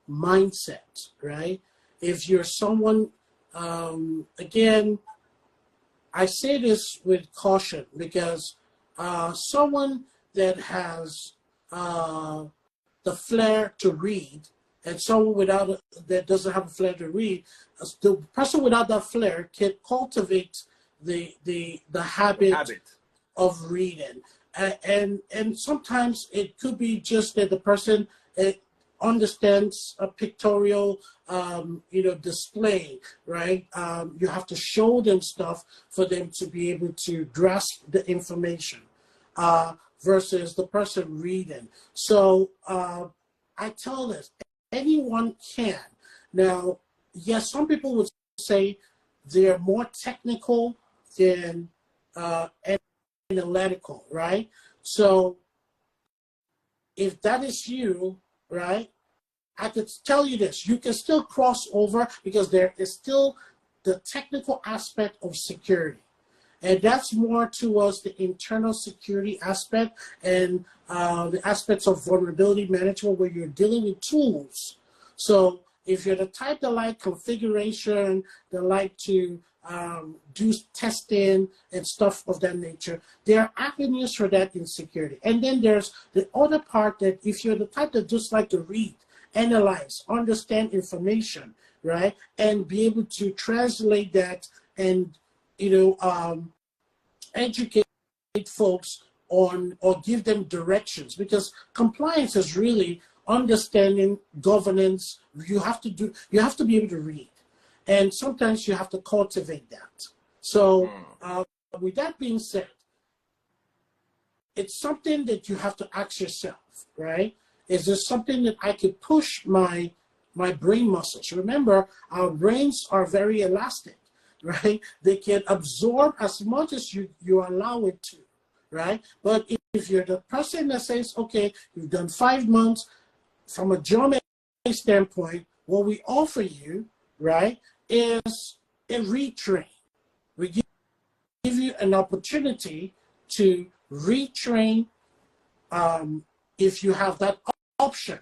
mindset, right? If you're someone, again, I say this with caution because someone that has the flair to read and someone that doesn't have a flair to read, the person without that flair can cultivate the habit of reading. And sometimes it could be just that the person understands a pictorial display, right? You have to show them stuff for them to be able to grasp the information versus the person reading. So I tell this, anyone can. Now, yes, some people would say they're more technical than Analytical, right? So if that is you, right, I could tell you this, you can still cross over because there is still the technical aspect of security. And that's more towards the internal security aspect and the aspects of vulnerability management where you're dealing with tools. So if you're the type that like configuration, that like to do testing and stuff of that nature, there are avenues for that in security. And then there's the other part that if you're the type that just like to read, analyze, understand information, right, and be able to translate that and, educate folks on or give them directions, because compliance is really understanding governance. You have to be able to read, and sometimes you have to cultivate that. So with that being said, it's something that you have to ask yourself, right? Is there something that I could push my brain muscles? Remember, our brains are very elastic, right? They can absorb as much as you allow it to, right? But if you're the person that says, okay, you've done 5 months, from a JoMay standpoint, what we offer you, right, is a retrain. We give you an opportunity to retrain if you have that option.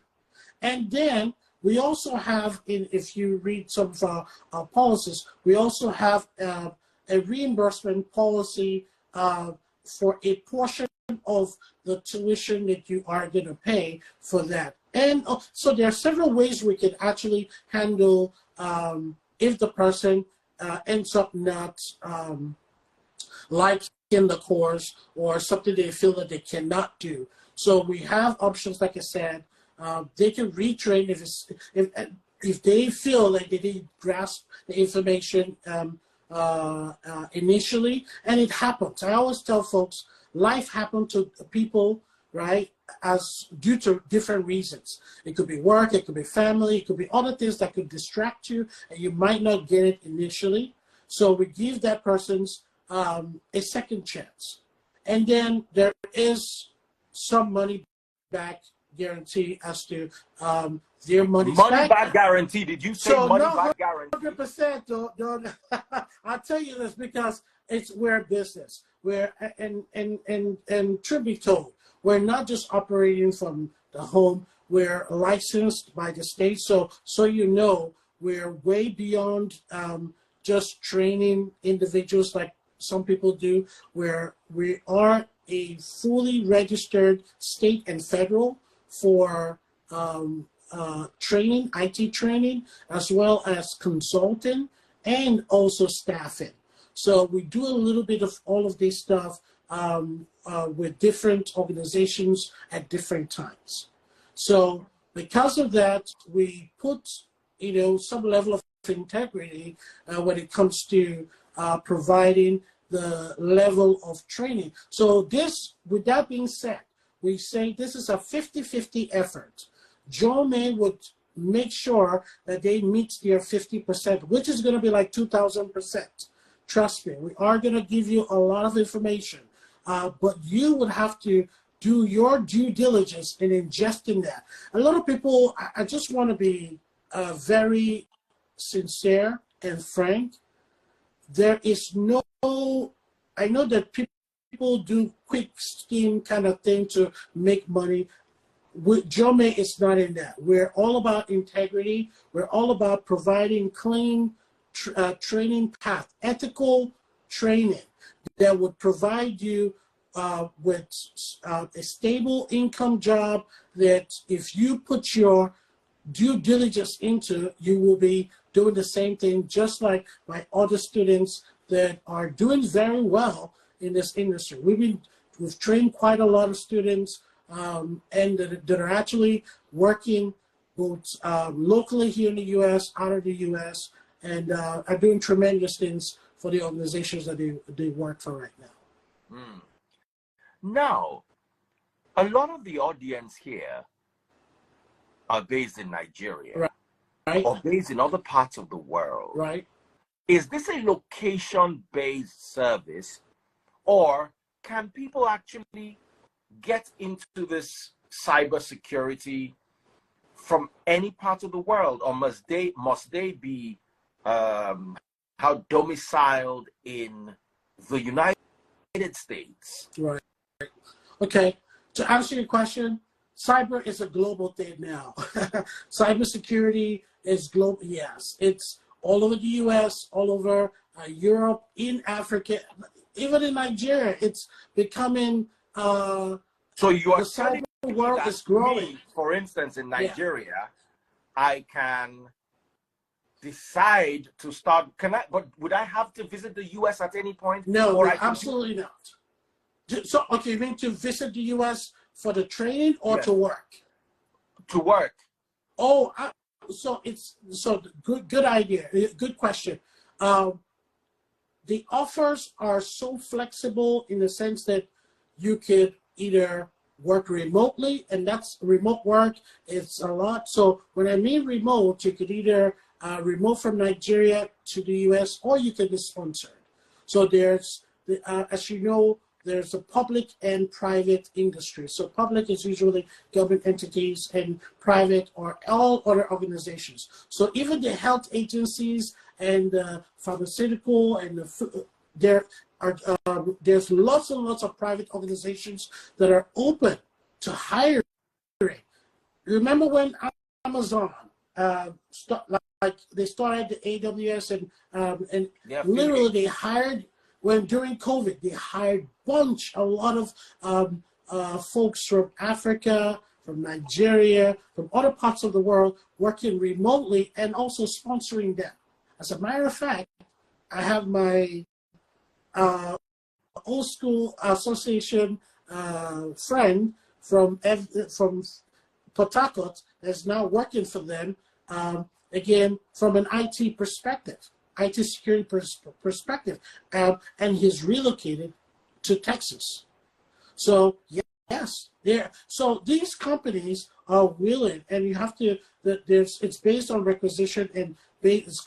And then we also have, if you read some of our policies, we also have a reimbursement policy for a portion of the tuition that you are going to pay for that. And so there are several ways we can actually handle if the person ends up not liking the course or something they feel that they cannot do. So we have options, like I said. They can retrain if they feel like they didn't grasp the information initially, and it happens. I always tell folks, life happens to people, right, as due to different reasons. It could be work, it could be family, it could be other things that could distract you, and you might not get it initially. So we give that person's a second chance. And then there is some money back guarantee as to their money back guarantee. Did you say so money no, back guarantee? 100%. Don't. I'll tell you this because we're a business. And truth be told, we're not just operating from the home. We're licensed by the state. So we're way beyond just training individuals like some people do. Where we are a fully registered state and federal for training, IT training, as well as consulting and also staffing. So we do a little bit of all of this stuff with different organizations at different times. So because of that, we put some level of integrity when it comes to providing the level of training. So this, with that being said, we say this is a 50-50 effort. JoMay would make sure that they meet their 50%, which is going to be like 2,000%. Trust me, we are going to give you a lot of information, but you would have to do your due diligence in ingesting that. A lot of people, I just want to be very sincere and frank. There is no, I know that people do quick scheme kind of thing to make money. JoMay is not in that. We're all about integrity. We're all about providing clean training path, ethical training that would provide you with a stable income job that if you put your due diligence into, you will be doing the same thing just like my other students that are doing very well in this industry. We've trained quite a lot of students and that are actually working both locally here in the U.S., out of the U.S., and are doing tremendous things for the organizations that they work for right now. Now, a lot of the audience here are based in Nigeria, right? Or based in other parts of the world. Right. Is this a location-based service, Or can people actually get into this cybersecurity from any part of the world, or must they be domiciled in the United States? Right. Okay. To answer your question, cyber is a global thing now. Cybersecurity is global. Yes, it's all over the U.S., all over Europe, in Africa, even in Nigeria. It's becoming. So you are the cyber world is growing. Me, for instance, in Nigeria, I can decide to start. But would I have to visit the U.S. at any point? No, absolutely not. So, okay, you mean to visit the U.S. for the training or to work? To work. Oh, good idea. Good question. The offers are so flexible in the sense that you could either work remotely, and that's remote work. It's a lot. So when I mean remote, you could either remote from Nigeria to the U.S. or you could be sponsored. So there's, as you know, there's a public and private industry. So public is usually government entities, and private are all other organizations. So even the health agencies and pharmaceutical and there's lots and lots of private organizations that are open to hiring. Remember when Amazon they started the AWS and literally they hired. During COVID, they hired a lot of folks from Africa, from Nigeria, from other parts of the world, working remotely and also sponsoring them. As a matter of fact, I have my old school association friend from Port Harcourt that's now working for them, again, from an IT perspective. IT security perspective, and he's relocated to Texas. So yes, so these companies are willing, and you have to. It's based on requisition, and it's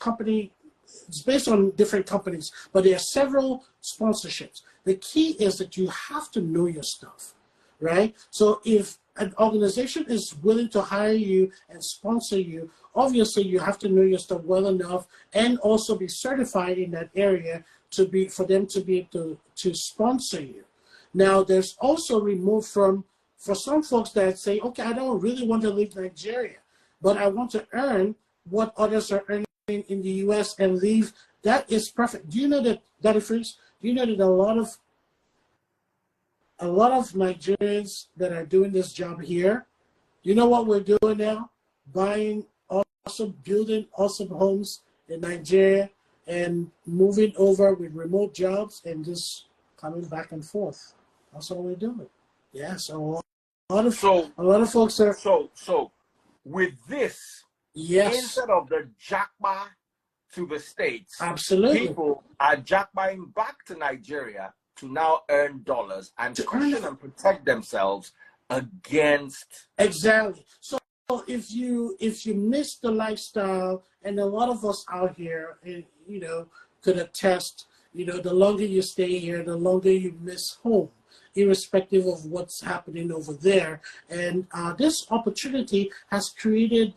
based on different companies, but there are several sponsorships. The key is that you have to know your stuff, right? So if an organization is willing to hire you and sponsor you, obviously you have to know your stuff well enough and also be certified in that area for them to be able to sponsor you. Now, there's also removed for some folks that say, okay, I don't really want to leave Nigeria, but I want to earn what others are earning in the U.S. and leave. That is perfect. Do you know that, Daddy Freaks, do you know that a lot of Nigerians that are doing this job here, you know what we're doing now? Building awesome homes in Nigeria and moving over with remote jobs and just coming back and forth. That's all we're doing. Yeah, so a lot of folks are. So with this, yes, instead of the Japa to the States, absolutely, people are Japaing back to Nigeria to now earn dollars and cushion and protect themselves against. Exactly. So if you miss the lifestyle, and a lot of us out here, could attest, the longer you stay here, the longer you miss home, irrespective of what's happening over there. And this opportunity has created,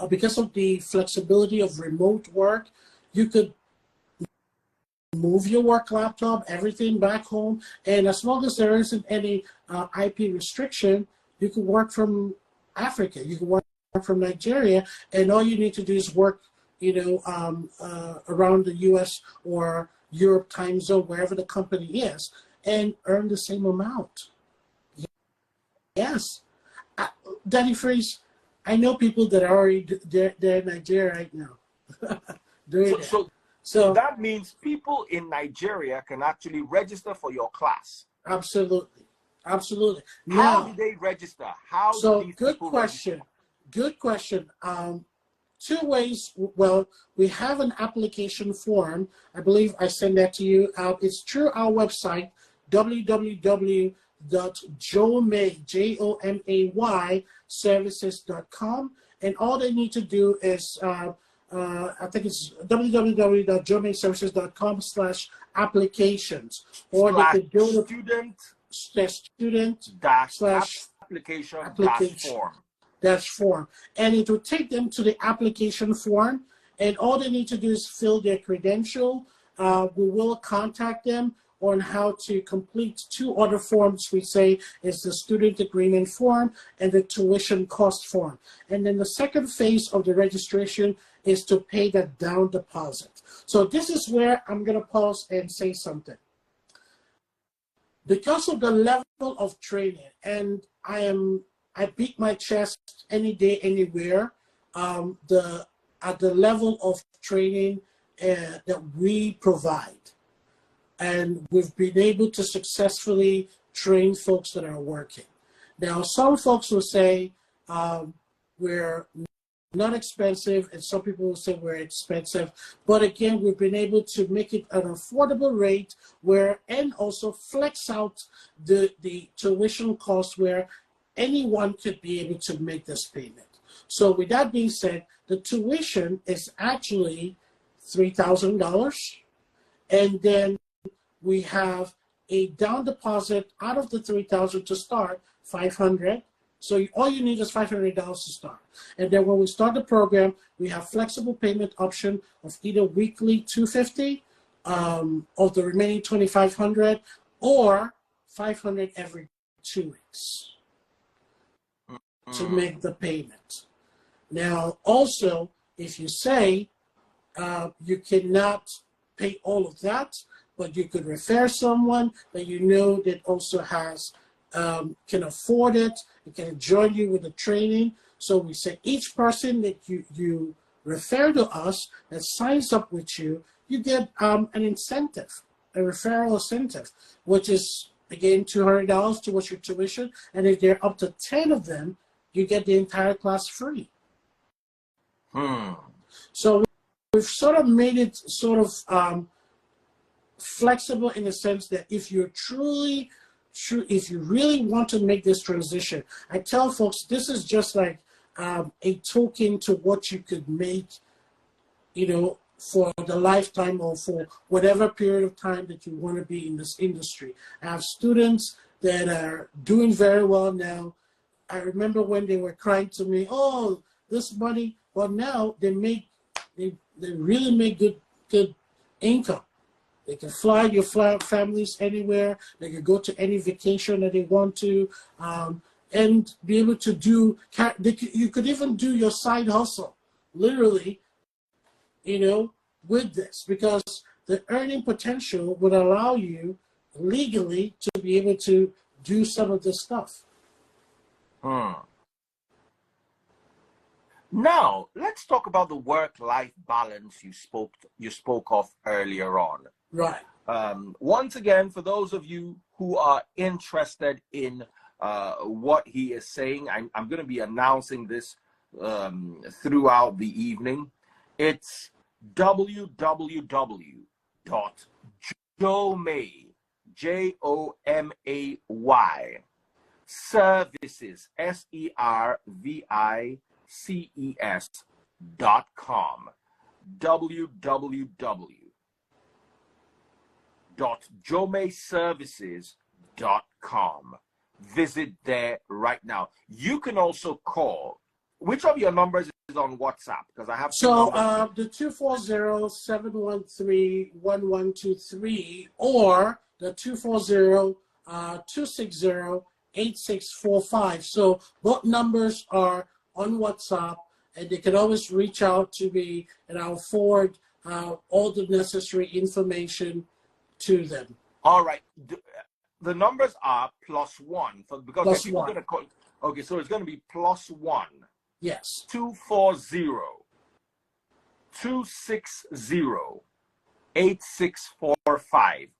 because of the flexibility of remote work, you could move your work laptop, everything back home, and as long as there isn't any IP restriction, you can work from Africa, you can work from Nigeria, and all you need to do is work, around the U.S. or Europe time zone, wherever the company is, and earn the same amount. Yes. Daddy Freeze, I know people that are already they're in Nigeria right now. So that means people in Nigeria can actually register for your class. Absolutely. Absolutely. How do they register? Good question. Good question. Two ways. Well, we have an application form. I believe I sent that to you. It's through our website, www.JoMay, JoMay services.com. And all they need to do is, I think it's www.JoMayServices.com/ applications, or they could go to student dash slash application application dash form, and it will take them to the application form, and all they need to do is fill their credential. We will contact them on how to complete two other forms. We say is the student agreement form and the tuition cost form. And then the second phase of the registration is to pay that down deposit. So this is where I'm going to pause and say something. Because of the level of training, and I beat my chest any day, anywhere, at the level of training that we provide. And we've been able to successfully train folks that are working. Now, some folks will say we're not expensive, and some people will say we're expensive. But again, we've been able to make it an affordable rate and also flex out the tuition cost where anyone could be able to make this payment. So with that being said, the tuition is actually $3,000, and then we have a down deposit out of the $3,000 to start, $500. So all you need is $500 to start. And then when we start the program, we have flexible payment option of either weekly $250 of the remaining $2,500, or $500 every 2 weeks to make the payment. Now, also, if you say you cannot pay all of that, but you could refer someone that you know that also has can afford it, and can join you with the training. So we say each person that you refer to us that signs up with you, you get an incentive, a referral incentive, which is again $200 towards your tuition. And if there are up to 10 of them, you get the entire class free. So we've sort of made it sort of flexible in the sense that if you're if you really want to make this transition, I tell folks this is just like a token to what you could make, for the lifetime or for whatever period of time that you want to be in this industry. I have students that are doing very well now. I remember when they were crying to me, "Oh, this money," well now they really make good income. They can fly your families anywhere. They can go to any vacation that they want to, and be able to do. You could even do your side hustle, literally, with this, because the earning potential would allow you legally to be able to do some of this stuff. Now, let's talk about the work-life balance you spoke of earlier on. Right. Once again, for those of you who are interested in what he is saying, I'm going to be announcing this throughout the evening. It's www.JoMay, JoMay Services, SERVICES.com. www.JoMayServices.com. Visit there right now. You can also call. Which of your numbers is on WhatsApp? Because I have the 240-713-1123 or the 240-260-8645. So both numbers are on WhatsApp, and they can always reach out to me, and I'll forward all the necessary information to them. All right. The numbers are +1 because people are going to call. Okay, so it's going to be +1. Yes. 240-260-8645.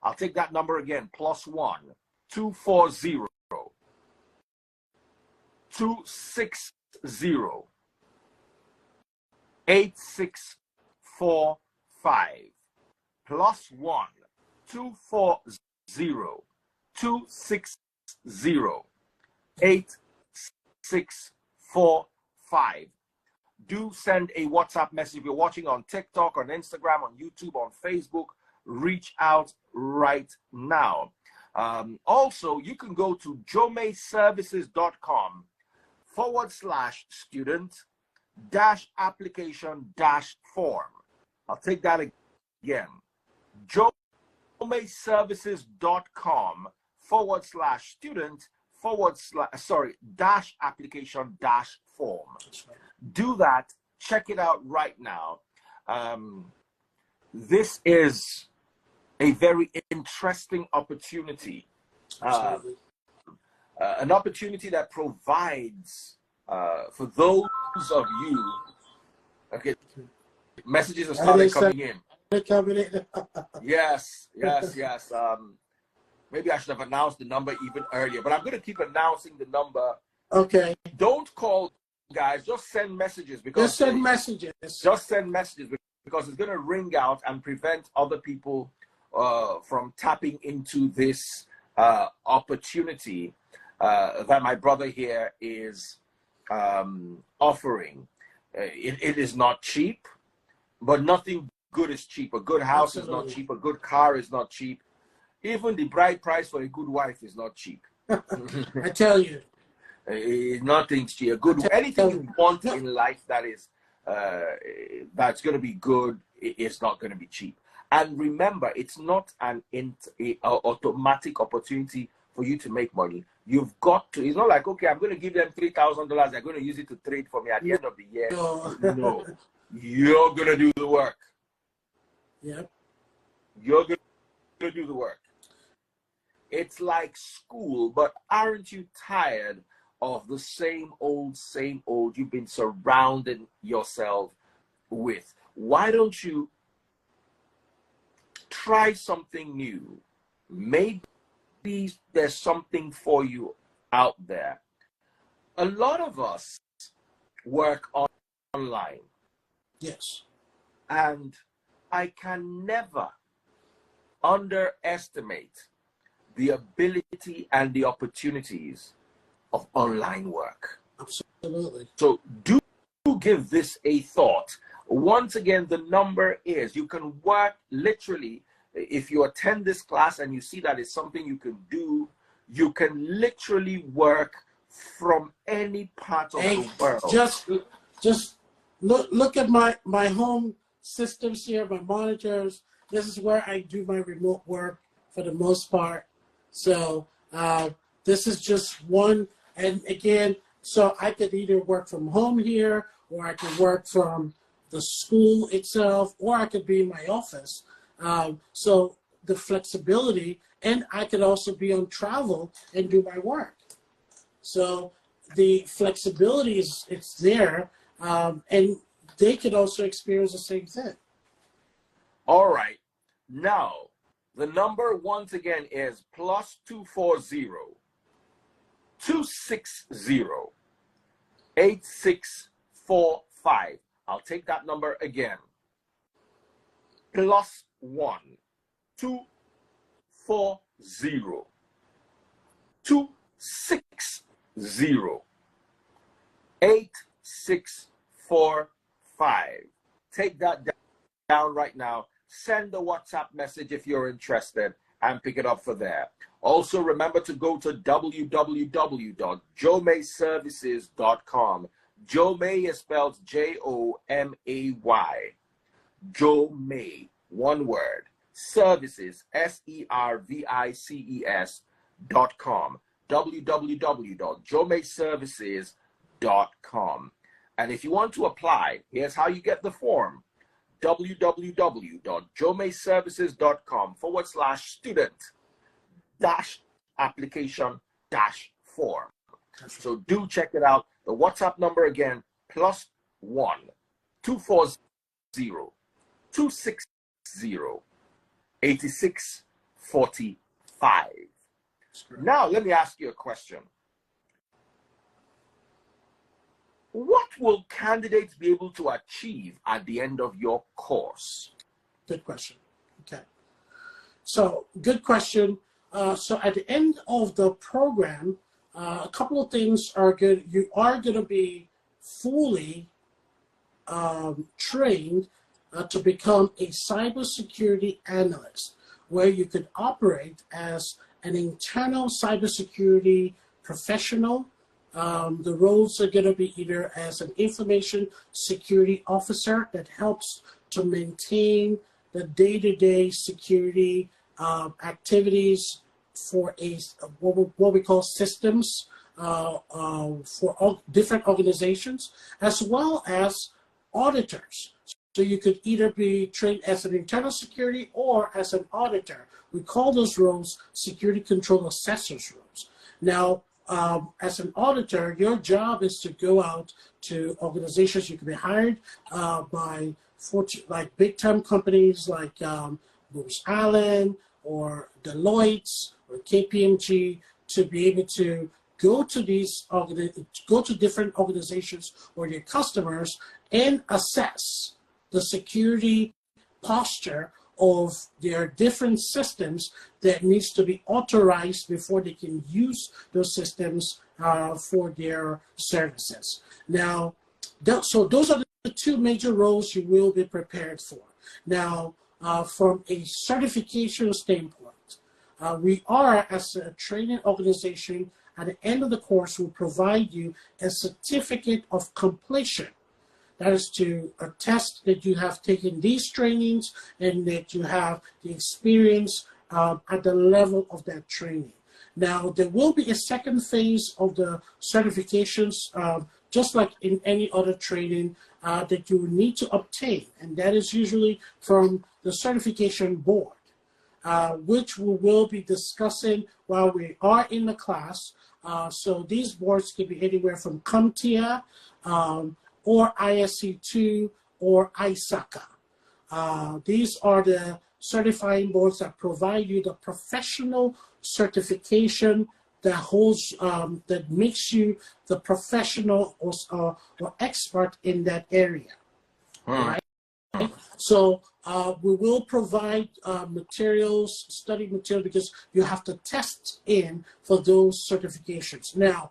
I'll take that number again. +1 240-260-8645. +1 240-260-8645. Do send a WhatsApp message if you're watching on TikTok, on Instagram, on YouTube, on Facebook. reach out right now. Also, you can go to JoMayServices.com/student-application-form. I'll take that again. JoMayServices.com/student-application-form. Do that. Check it out right now. This is a very interesting opportunity. An opportunity that provides for those of you. Okay, messages are starting coming in. Yes. Maybe I should have announced the number even earlier, but I'm going to keep announcing the number. Okay. Don't call, guys. Just send messages because just send messages. Just send messages because it's going to ring out and prevent other people from tapping into this opportunity that my brother here is offering. It is not cheap, but nothing good is cheap. A good house is not cheap. A good car is not cheap. Even the bride price for a good wife is not cheap. I tell you. Nothing's cheap. Anything you want in life that is that's going to be good is not going to be cheap. And remember, it's not an automatic opportunity for you to make money. You've got to. It's not like, okay, I'm going to give them $3,000. They're going to use it to trade for me at the end of the year. No, you're going to do the work. Yep. You're going to do the work. It's like school, but aren't you tired of the same old you've been surrounding yourself with? Why don't you try something new? Maybe there's something for you out there. A lot of us work online. Yes. And I can never underestimate the ability and the opportunities of online work. Absolutely. So do give this a thought. Once again, the number is, you can work literally, if you attend this class and you see that it's something you can do, you can literally work from any part of the world. Just look at my home systems here, my monitors. This is where I do my remote work for the most part. So this is just one, and again, so I could either work from home here, or I could work from the school itself, or I could be in my office. So the flexibility, and I could also be on travel and do my work. So the flexibility it's there, and they could also experience the same thing. All right. Now, the number once again is +240 260 8645. I'll take that number again. +1 240 260 8645. Take that down right now. Send a WhatsApp message if you're interested and pick it up for there. Also, remember to go to www.JoMayServices.com. JoMay is spelled Jomay. JoMay, one word. Services, SERVICES.com. www.JoMayServices.com. And if you want to apply, here's how you get the form. www.JoMayServices.com/student-application-form. So do check it out. The WhatsApp number again, +1 240 260 8645. Now, let me ask you a question. What will candidates be able to achieve at the end of your course? Good question. Okay. So, good question. So, at the end of the program, a couple of things are good. You are going to be fully trained to become a cybersecurity analyst, where you could operate as an internal cybersecurity professional. The roles are going to be either as an information security officer that helps to maintain the day-to-day security activities for what we call systems for different organizations, as well as auditors. So you could either be trained as an internal security or as an auditor. We call those roles security control assessors roles. Now, as an auditor, your job is to go out to organizations. You can be hired by like big-time companies like Booz Allen or Deloitte or KPMG to be able to go to different organizations or their customers and assess the security posture of their different systems that needs to be authorized before they can use those systems for their services. Now, so those are the two major roles you will be prepared for. Now, from a certification standpoint, we are, as a training organization, at the end of the course, will provide you a certificate of completion. That is to attest that you have taken these trainings and that you have the experience at the level of that training. Now, there will be a second phase of the certifications, just like in any other training, that you need to obtain, and that is usually from the certification board, which we will be discussing while we are in the class. So these boards can be anywhere from CompTIA, or ISC2 or ISACA. These are the certifying boards that provide you the professional certification that holds, that makes you the professional or expert in that area. Right? So we will provide materials, study material, because you have to test in for those certifications. Now,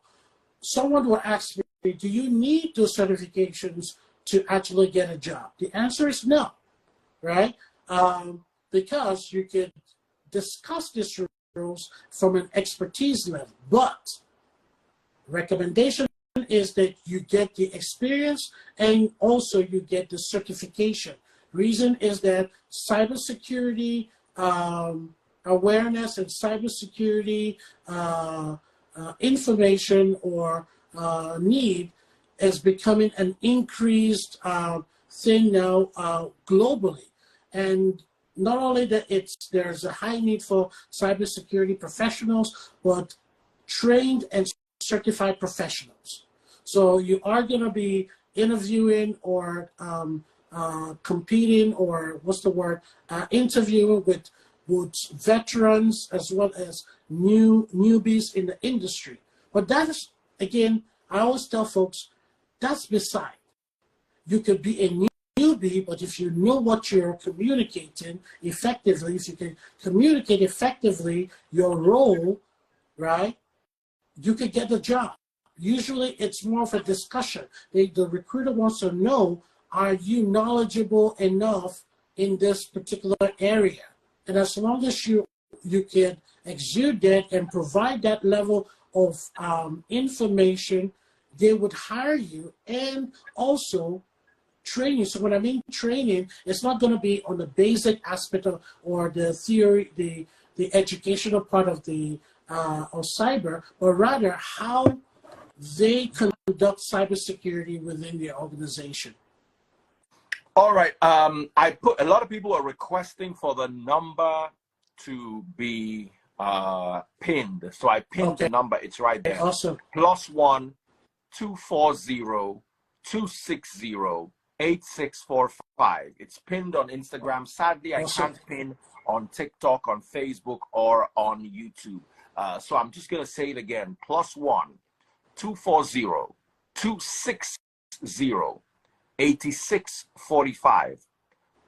someone will ask me, do you need those certifications to actually get a job? The answer is no, right? Because you can discuss these rules from an expertise level, but recommendation is that you get the experience and also you get the certification. Reason is that cybersecurity awareness and cybersecurity information or need is becoming an increased thing now globally. And not only that there's a high need for cybersecurity professionals, but trained and certified professionals. So you are going to be interviewing or competing, or interviewing with veterans as well as newbies in the industry. But that is, again, I always tell folks, that's beside. You could be a newbie, but if you know what you're communicating effectively, if you can communicate effectively your role, right, you could get the job. Usually it's more of a discussion. The recruiter wants to know, are you knowledgeable enough in this particular area? And as long as you can exude that and provide that level of information, they would hire you and also train you. So when I mean training, it's not going to be on the basic aspect of, or the theory, the educational part of the of cyber, but rather how they conduct cybersecurity within their organization. All right. I put a lot of people are requesting for the number to be pinned. So I pinned the number. It's right there. Awesome. +1 240 260 8645. It's pinned on Instagram. Sadly, I can't pin on TikTok, on Facebook, or on YouTube. So I'm just going to say it again. +1 240 260 8645.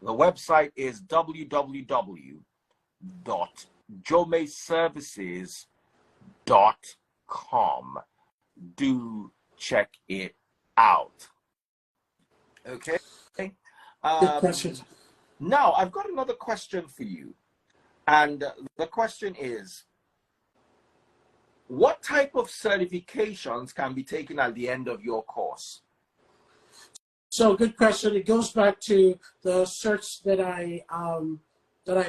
The website is www.JoMayServices.com. Do check it out. Okay. Good question. Now, I've got another question for you. And the question is, what type of certifications can be taken at the end of your course? So good question. It goes back to the certs that I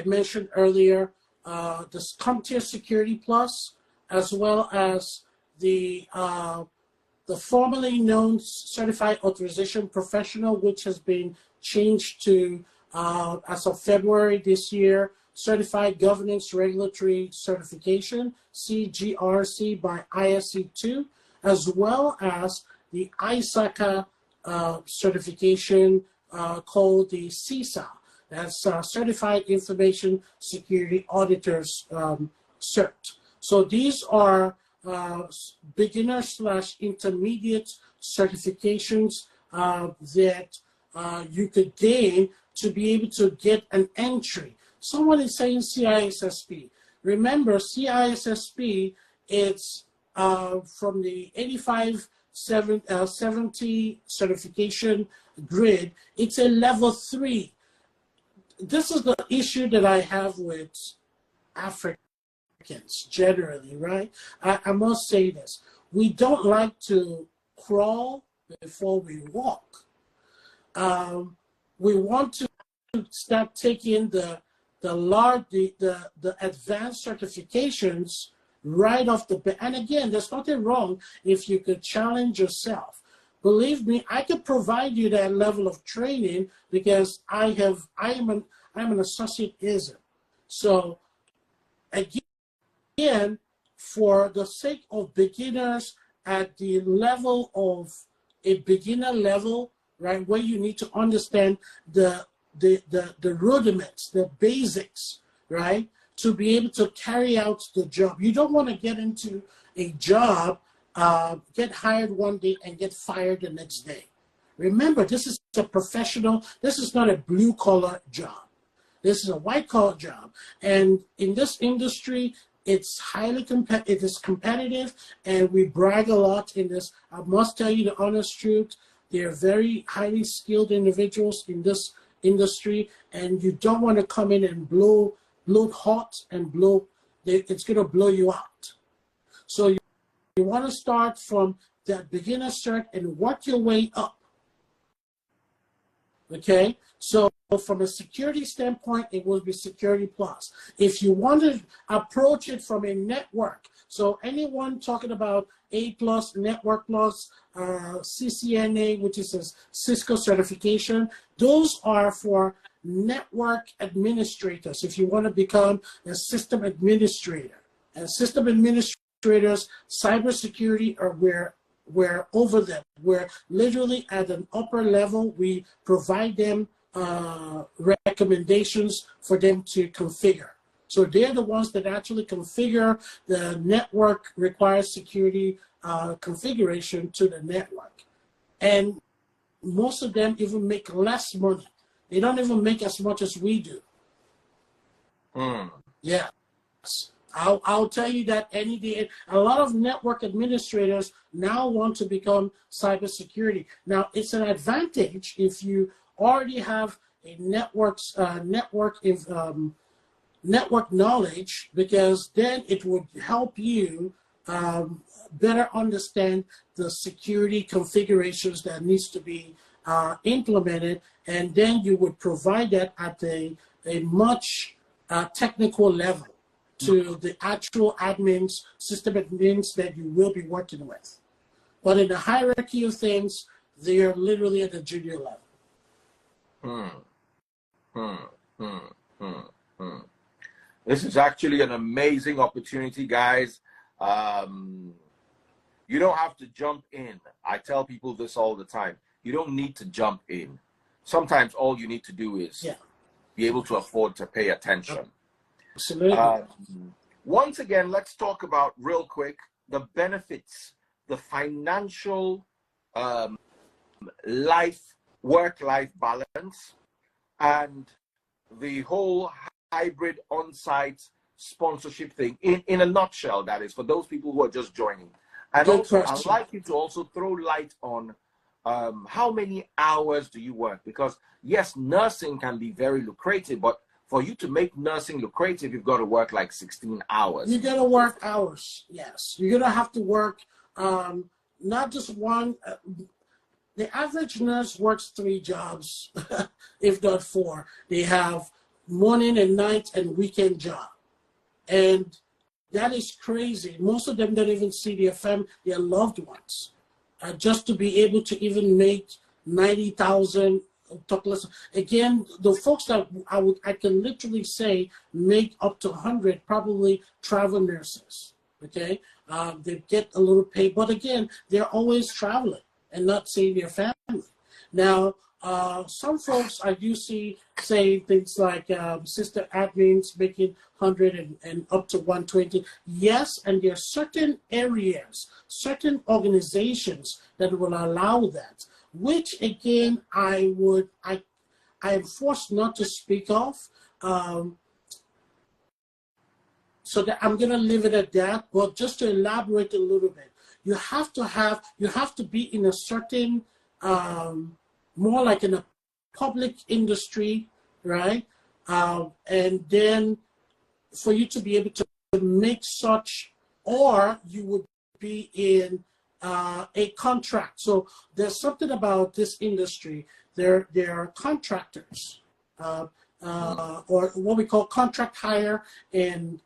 mentioned earlier, the CompTIA Security Plus, as well as the formerly known Certified Authorization Professional, which has been changed to, as of February this year, Certified Governance Regulatory Certification, CGRC by ISC2, as well as the ISACA certification called the CISA. That's Certified Information Security Auditors cert. So these are beginner/intermediate certifications that you could gain to be able to get an entry. Someone is saying CISSP. Remember, CISSP, it's from the 8570 certification grid. It's a level 3. This is the issue that I have with Africans generally, right? I must say this. We don't like to crawl before we walk. We want to start taking the advanced certifications right off the bat. And again, there's nothing wrong if you could challenge yourself. Believe me, I could provide you that level of training because I'm an associate ISM. So again, for the sake of beginners at the level of a beginner level, right, where you need to understand the rudiments, the basics, right, to be able to carry out the job. You don't want to get into a job, get hired one day and get fired the next day. Remember, this is a professional, this is not a blue-collar job. This is a white-collar job. And in this industry, it's it is competitive, and we brag a lot in this. I must tell you the honest truth. They're very highly skilled individuals in this industry, and you don't want to come in and blow hot and it's going to blow you out. So you want to start from that beginner cert and work your way up. Okay, so from a security standpoint, it will be Security Plus. If you want to approach it from a network, so anyone talking about A+, Network Plus, CCNA, which is a Cisco certification, those are for network administrators. If you want to become a system administrator, and system administrators, cybersecurity are we're over them. We're literally at an upper level. We provide them recommendations for them to configure. So they're the ones that actually configure the network required security configuration to the network. And most of them even make less money. They don't even make as much as we do. Yes. I'll tell you that any day. A lot of network administrators now want to become cybersecurity. Now, it's an advantage if you already have a network knowledge, because then it would help you better understand the security configurations that needs to be implemented, and then you would provide that at a much technical level to the actual admins, system admins that you will be working with. But in the hierarchy of things, they are literally at the junior level. This is actually an amazing opportunity, guys. You don't have to jump in. I tell people this all the time. You don't need to jump in. Sometimes all you need to do is be able to afford to pay attention. Absolutely. Once again, let's talk about real quick the benefits, the financial work-life balance, and the whole hybrid on-site sponsorship thing in a nutshell. That is for those people who are just joining. And also, I'd like you to also throw light on how many hours do you work? Because yes, nursing can be very lucrative, but for you to make nursing lucrative, you've got to work like 16 hours. You got to work hours, yes. You're going to have to work not just one. The average nurse works 3 jobs, if not 4. They have morning and night and weekend job. And that is crazy. Most of them don't even see their loved ones. Just to be able to even make 90,000, talk less. Again, the folks that I can literally say make up to 100, probably travel nurses. Okay, they get a little pay, but again, they're always traveling and not seeing their family. Now, some folks I do see say things like sister admins making 100 and up to 120. Yes, and there are certain areas, certain organizations that will allow that, which again I am forced not to speak of. So that I'm going to leave it at that. But just to elaborate a little bit, you have to be in a certain, more like in a public industry, right? And then for you to be able to make such, or you would be in a contract. So there's something about this industry. There are contractors. Or what we call contract hire and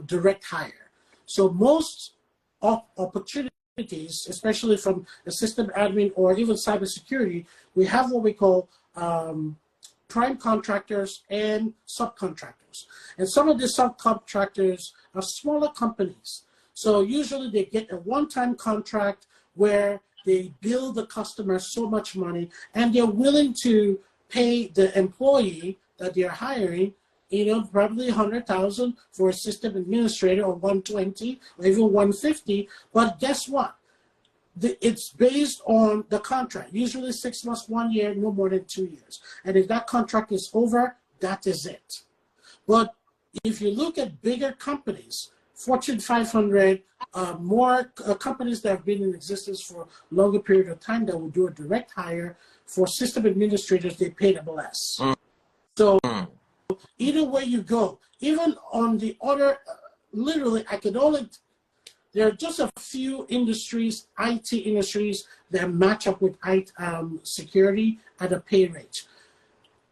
direct hire. So most opportunities, especially from a system admin or even cybersecurity, we have what we call prime contractors and subcontractors. And some of the subcontractors are smaller companies. So usually they get a one-time contract where they bill the customer so much money and they're willing to pay the employee that they're hiring, probably 100,000 for a system administrator, or 120, or even 150. But guess what? It's based on the contract. Usually 6 months, 1 year, no more than 2 years. And if that contract is over, that is it. But if you look at bigger companies, Fortune 500, more companies that have been in existence for a longer period of time that will do a direct hire, for system administrators, they pay them less. So either way you go, even on the other, literally, there are just a few industries, IT industries, that match up with security at a pay rate.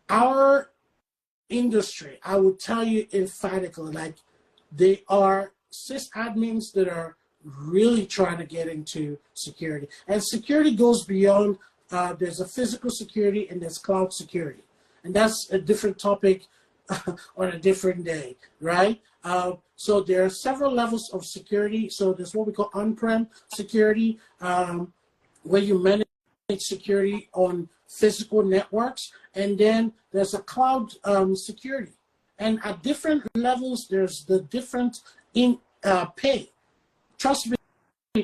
Our industry, I would tell you emphatically, like, they are sysadmins that are really trying to get into security. And security goes beyond, there's a physical security and there's cloud security. And that's a different topic on a different day, right? So there are several levels of security. So there's what we call on-prem security, where you manage security on physical networks. And then there's a cloud security. And at different levels, there's the different pay. Trust me,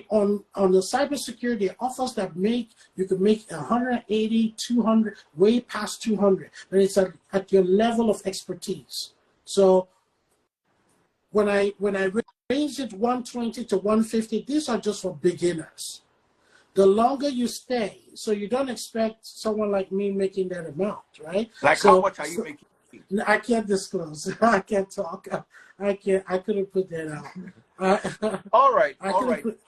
on the cybersecurity offers that you could make 180, 200, way past 200, but it's at your level of expertise. So when I range it 120 to 150, these are just for beginners. The longer you stay, so you don't expect someone like me making that amount, right? Like, so, how much are you making? I can't disclose. I can't talk. I couldn't put that out. all right,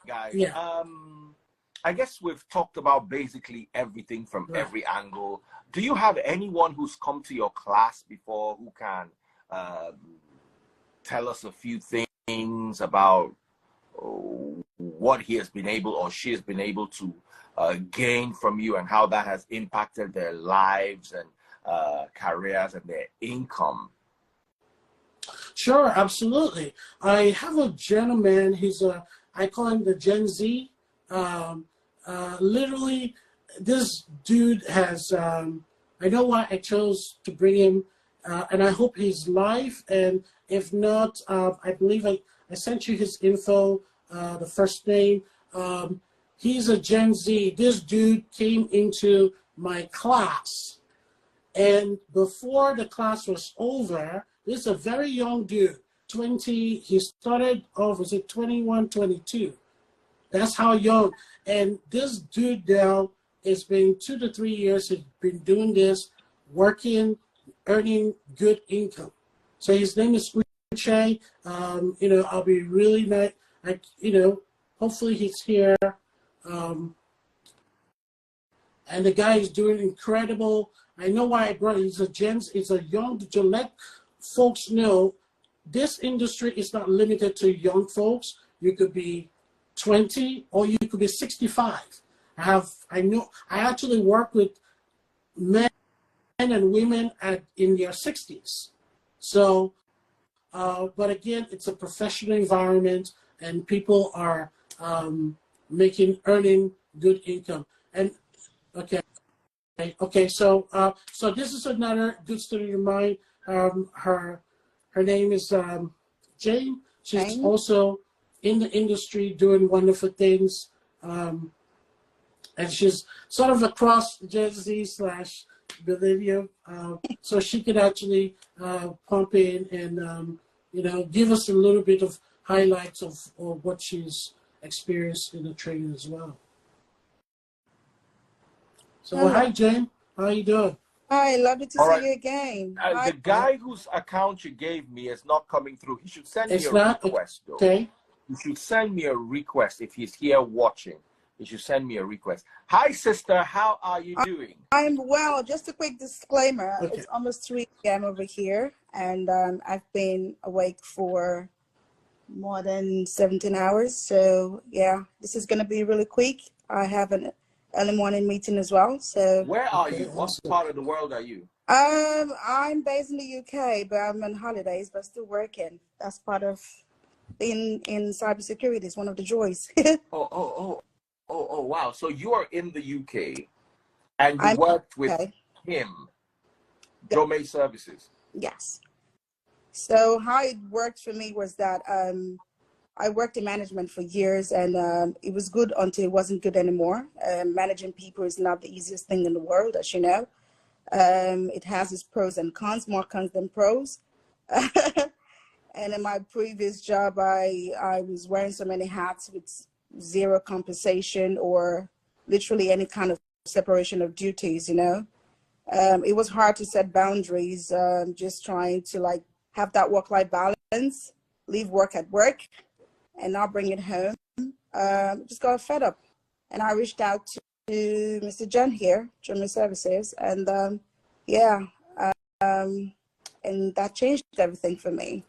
guys. Yeah. I guess we've talked about basically everything from every angle. Do you have anyone who's come to your class before who can tell us a few things about what he has been able or she has been able to gain from you, and how that has impacted their lives and careers and their income? Sure, absolutely. I have a gentleman, I call him the Gen Z. Literally, this dude has, I know why I chose to bring him, and I hope he's live, and if not, I believe I sent you his info, the first name. He's a Gen Z. This dude came into my class, and before the class was over, this is a very young dude, 20, he started off, was it 21, 22? That's how young. And this dude now it's been 2 to 3 years he's been doing this, working, earning good income. So his name is Uche. I'll be really nice. Hopefully he's here. And the guy is doing incredible. I know why I brought it. He's a young, to let folks know this industry is not limited to young folks. You could be 20 or you could be 65. I actually work with men and women in their 60s. So, but again, it's a professional environment and people are earning good income. And okay. So this is another good student of mine. Her name is Jane. She's also in the industry doing wonderful things. And she's sort of across Jersey / Bolivia, so she could actually pump in and give us a little bit of highlights of what she's experienced in the training as well. So hi Jane, how are you doing? Hi, lovely to see you again. The guy whose account you gave me is not coming through. He should send me a request, though. Okay. He should send me a request if he's here watching. He should send me a request. Hi, sister. How are you doing? I'm well. Just a quick disclaimer. Okay. It's almost 3 p.m. over here, and I've been awake for more than 17 hours. So, yeah, this is going to be really quick. I have an early morning meeting as well. So, where are you? What part of the world are you? I'm based in the UK, but I'm on holidays, but still working. That's part of being in cybersecurity. It's one of the joys. Oh, wow. So you are in the UK and you worked with him, JoMay Services. Yes. So how it worked for me was that I worked in management for years, and it was good until it wasn't good anymore. Managing people is not the easiest thing in the world, as you know. It has its pros and cons, more cons than pros. And in my previous job, I was wearing so many hats with zero compensation or literally any kind of separation of duties, It was hard to set boundaries, just trying to have that work-life balance, leave work at work and not bring it home. Just got fed up. And I reached out to Mr. John here, JoMay Services, and and that changed everything for me.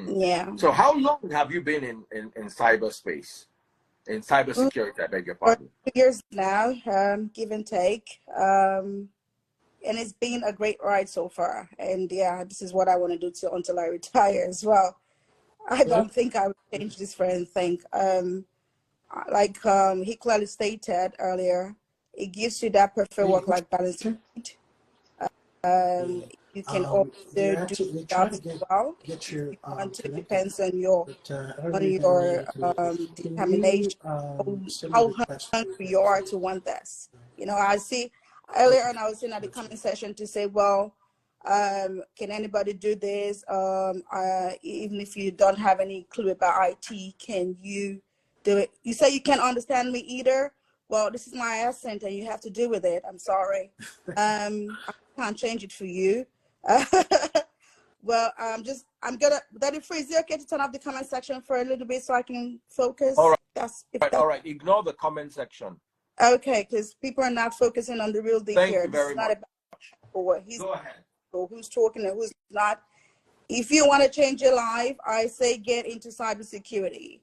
Yeah. So how long have you been in cyberspace, in cybersecurity? I beg your pardon. 2 years now, give and take. And it's been a great ride so far. And yeah, this is what I want to do until I retire as well. I don't think I would change this for anything. He clearly stated earlier, it gives you that perfect work-life balance. You can also do jobs as well. It depends on your determination, how hungry you are to want this. I see earlier on I was in at the comment section to say, well, can anybody do this? Even if you don't have any clue about IT, can you do it? You say you can't understand me either. Well, this is my accent and you have to deal with it. I'm sorry. I can't change it for you. Well, I'm gonna, Daddy Free, is it okay to turn off the comment section for a little bit so I can focus? All right. All right. Ignore the comment section. Okay, because people are not focusing on the real deal here. Thank you very much. Go ahead. Or who's talking and who's not. If you want to change your life, I say get into cybersecurity.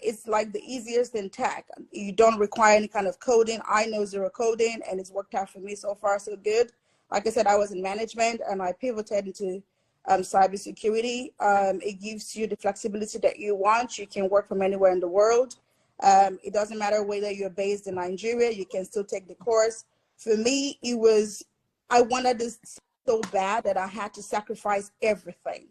It's like the easiest in tech. You don't require any kind of coding. I know zero coding, and it's worked out for me so far, so good. Like I said, I was in management, and I pivoted into cybersecurity. It gives you the flexibility that you want. You can work from anywhere in the world. It doesn't matter whether you're based in Nigeria, you can still take the course. For me, I wanted this so bad that I had to sacrifice everything.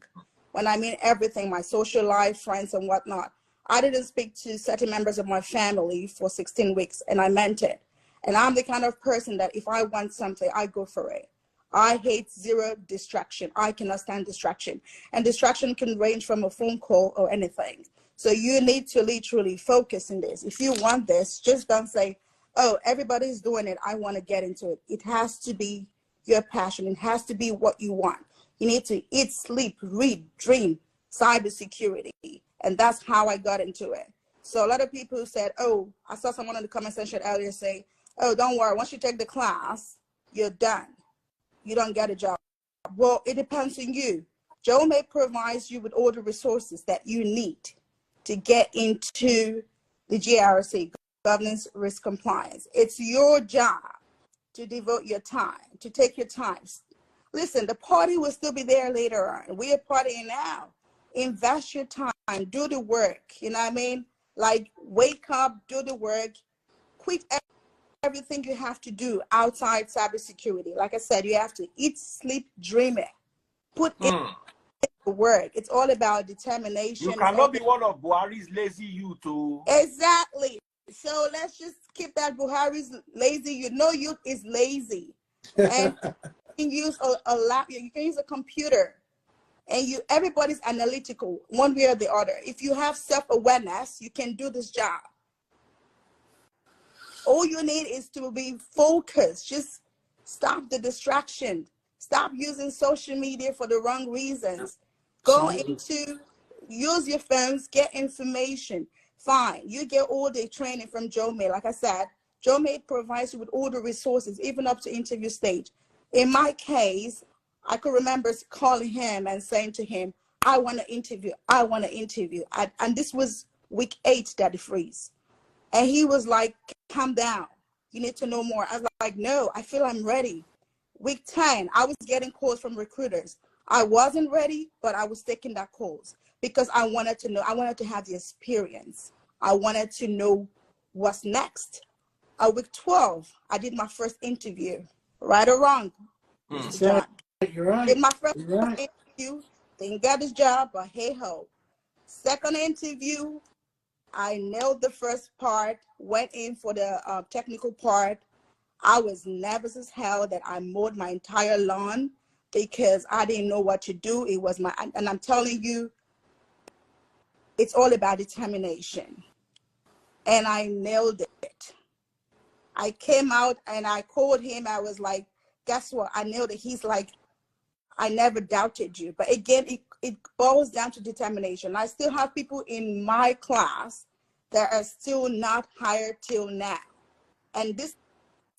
When I mean everything, my social life, friends, and whatnot. I didn't speak to certain members of my family for 16 weeks, and I meant it. And I'm the kind of person that if I want something, I go for it. I hate zero distraction. I cannot stand distraction. And distraction can range from a phone call or anything. So you need to literally focus in this. If you want this, just don't say, oh, everybody's doing it, I want to get into it. It has to be your passion. It has to be what you want. You need to eat, sleep, read, dream cybersecurity. And that's how I got into it. So a lot of people said, oh, I saw someone in the comment section earlier say, oh, don't worry, once you take the class, you're done. You don't get a job. Well, it depends on you. JoMay provides you with all the resources that you need to get into the GRC, governance, risk, compliance. It's your job to devote your time, to take your time. Listen, the party will still be there later on. We are partying now. Invest your time, do the work. You know what I mean? Like, wake up, do the work, quit everything you have to do outside cybersecurity. Like I said, you have to eat, sleep, dream it. Put in the work. It's all about determination. You cannot be one of Buhari's lazy youth. Exactly. So let's just keep that Buhari's lazy. You know, youth is lazy. And you can use a lap, you can use a computer. And everybody's analytical one way or the other. If you have self-awareness, you can do this job. All you need is to be focused. Just stop the distraction. Stop using social media for the wrong reasons. Go into, use your phones, get information. Fine, you get all the training from JoMay. Like I said, JoMay provides you with all the resources, even up to interview stage. In my case, I could remember calling him and saying to him, I want to interview, I want to interview. And this was week 8, Daddy Freeze. And he was like, calm down. You need to know more. I was like, no, I feel I'm ready. Week 10, I was getting calls from recruiters. I wasn't ready, but I was taking that calls because I wanted to know, I wanted to have the experience. I wanted to know what's next. Week 12, I did my first interview, right or wrong. You're right. Did my first interview, didn't get this job, but hey ho. Second interview, I nailed the first part, went in for the technical part. I was nervous as hell that I mowed my entire lawn because I didn't know what to do. It was and I'm telling you, it's all about determination. And I nailed it. I came out and I called him. I was like, guess what? I nailed it. He's like, I never doubted you. But again, it boils down to determination. I still have people in my class that are still not hired till now. And this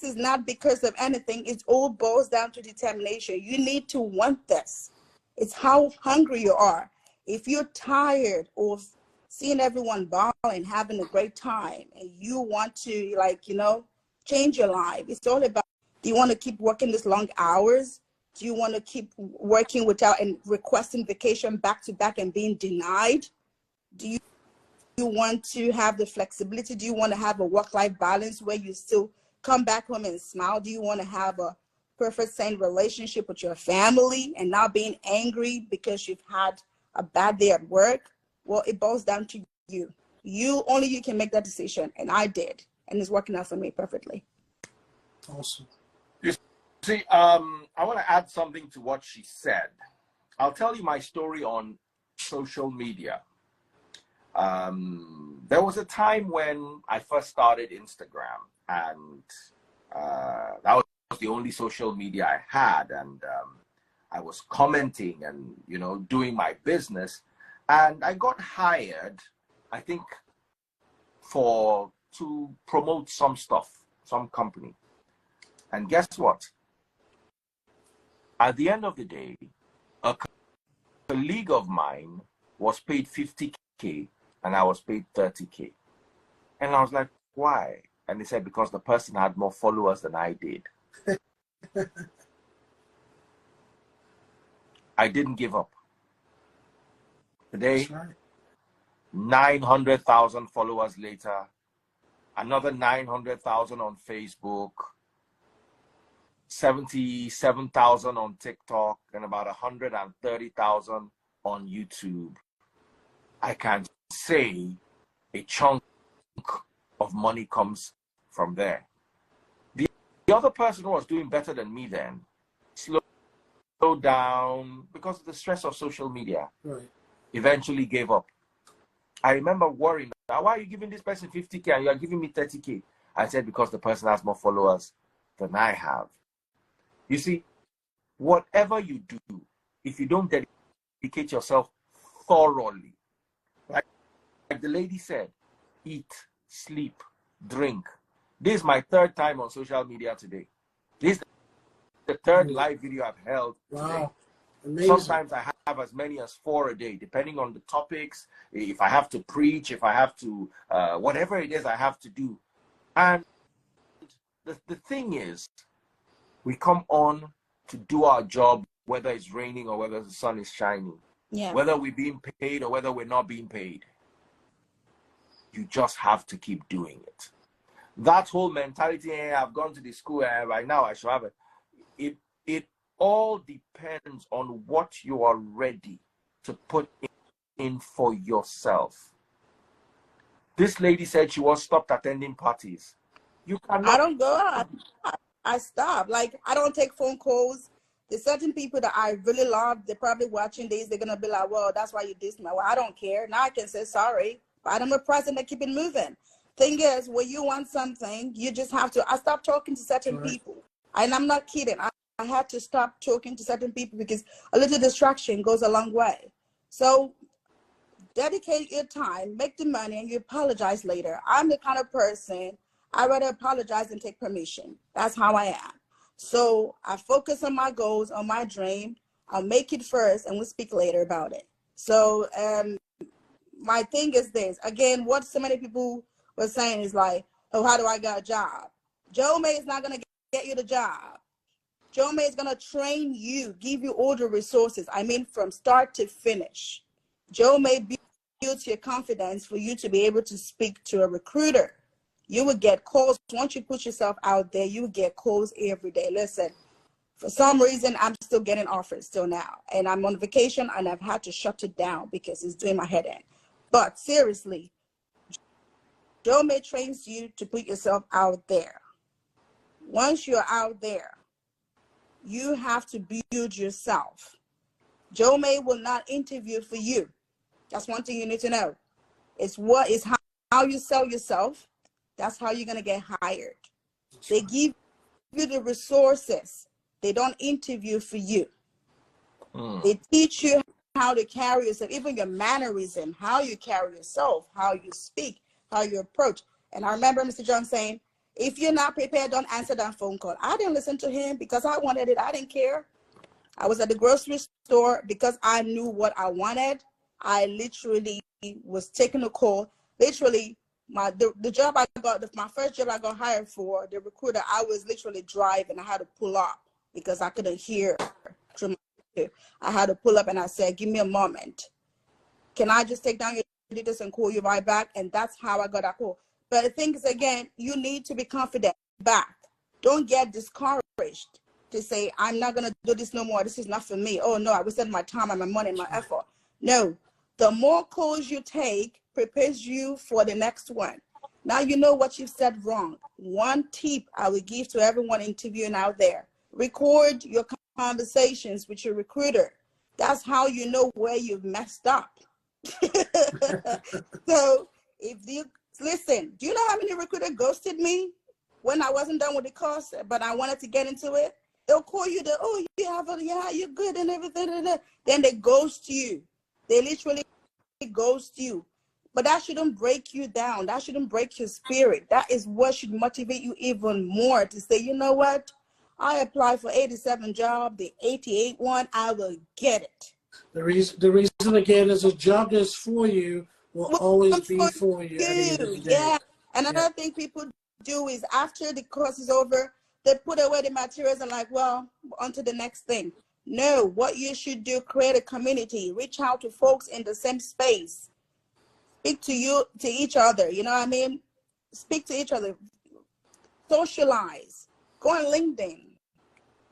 is not because of anything. It all boils down to determination. You need to want this. It's how hungry you are. If you're tired of seeing everyone balling, having a great time, and you want to, like, you know, change your life, it's all about, do you want to keep working these long hours? Do you want to keep working without and requesting vacation back to back and being denied? Do you want to have the flexibility? Do you want to have a work-life balance where you still come back home and smile? Do you want to have a perfect sane relationship with your family and not being angry because you've had a bad day at work? Well, it boils down to you. Only you can make that decision, and I did, and it's working out for me perfectly. Awesome. You see, I want to add something to what she said. I'll tell you my story on social media. There was a time when I first started Instagram, and that was the only social media I had, and I was commenting and, you know, doing my business, and I got hired, I think, to promote some stuff, some company. And guess what? At the end of the day, a colleague of mine was paid 50K and I was paid 30K. And I was like, why? And they said, because the person had more followers than I did. I didn't give up. Today, 900,000 followers later, another 900,000 on Facebook, 77,000 on TikTok, and about 130,000 on YouTube. I can say a chunk of money comes from there. The other person who was doing better than me then slowed down because of the stress of social media. Right. Eventually gave up. I remember worrying, why are you giving this person 50K and you are giving me 30K? I said, because the person has more followers than I have. You see, whatever you do, if you don't dedicate yourself thoroughly, like the lady said, eat, sleep, drink. This is my third time on social media today. This is the third live video I've held today. Amazing. Sometimes I have as many as 4 a day, depending on the topics, if I have to preach, if I have to, whatever it is I have to do. And the thing is, we come on to do our job, whether it's raining or whether the sun is shining, whether we're being paid or whether we're not being paid. You just have to keep doing it. That whole mentality, hey, I've gone to the school, right now I should have it. It all depends on what you are ready to put in for yourself. This lady said she was stopped attending parties. You cannot. I don't go out. I stop. Like, I don't take phone calls. There's certain people that I really love. They're probably watching this. They're gonna be like, well, that's why you dissed me. Well, I don't care. Now I can say sorry, but I'm a person that keep it moving. Thing is, when you want something, you just have to. I stopped talking to certain people, and I'm not kidding. I had to stop talking to certain people because a little distraction goes a long way. So dedicate your time, make the money, and you apologize later. I'm the kind of person, I rather apologize and take permission. That's how I am. So I focus on my goals, on my dream. I'll make it first, and we'll speak later about it. So my thing is this. Again, what so many people were saying is like, oh, how do I get a job? JoMay is not going to get you the job. JoMay is going to train you, give you all the resources. I mean, from start to finish. JoMay builds your confidence for you to be able to speak to a recruiter. You will get calls. Once you put yourself out there, you will get calls every day. Listen, for some reason, I'm still getting offers still now. And I'm on vacation, and I've had to shut it down because it's doing my head in. But seriously, JoMay trains you to put yourself out there. Once you're out there, you have to build yourself. JoMay will not interview for you. That's one thing you need to know. It's how you sell yourself. That's how you're going to get hired. They give you the resources. They don't interview for you. They teach you how to carry yourself, even your mannerism, how you carry yourself, how you speak, how you approach. And I remember Mr. John saying, if you're not prepared, don't answer that phone call. I didn't listen to him because I wanted it. I didn't care. I was at the grocery store because I knew what I wanted. I literally was taking a call. Literally, the job I got, my first job I got hired for, the recruiter, I was literally driving. I had to pull up because I couldn't hear through my ear. I had to pull up and I said, give me a moment. Can I just take down your details and call you right back? And that's how I got that call. But the thing is, again, you need to be confident back. Don't get discouraged to say, I'm not going to do this no more. This is not for me. Oh, no, I wasted my time and my money and my effort. No, the more calls you take prepares you for the next one. Now you know what you've said wrong. One tip I will give to everyone interviewing out there. Record your conversations with your recruiter. That's how you know where you've messed up. So if you listen, do you know how many recruiters ghosted me when I wasn't done with the course, but I wanted to get into it? They'll call you, you're good and everything. Then they ghost you. They literally ghost you. But that shouldn't break you down. That shouldn't break your spirit. That is what should motivate you even more to say, you know what? I applied for 87 job, the 88 one, I will get it. The reason again is a job that's for you will always be for you. Yeah. And another thing people do is after the course is over, they put away the materials and like, well, on to the next thing. No, what you should do, create a community, reach out to folks in the same space, speak to each other, you know what I mean? Speak to each other, socialize, go on LinkedIn,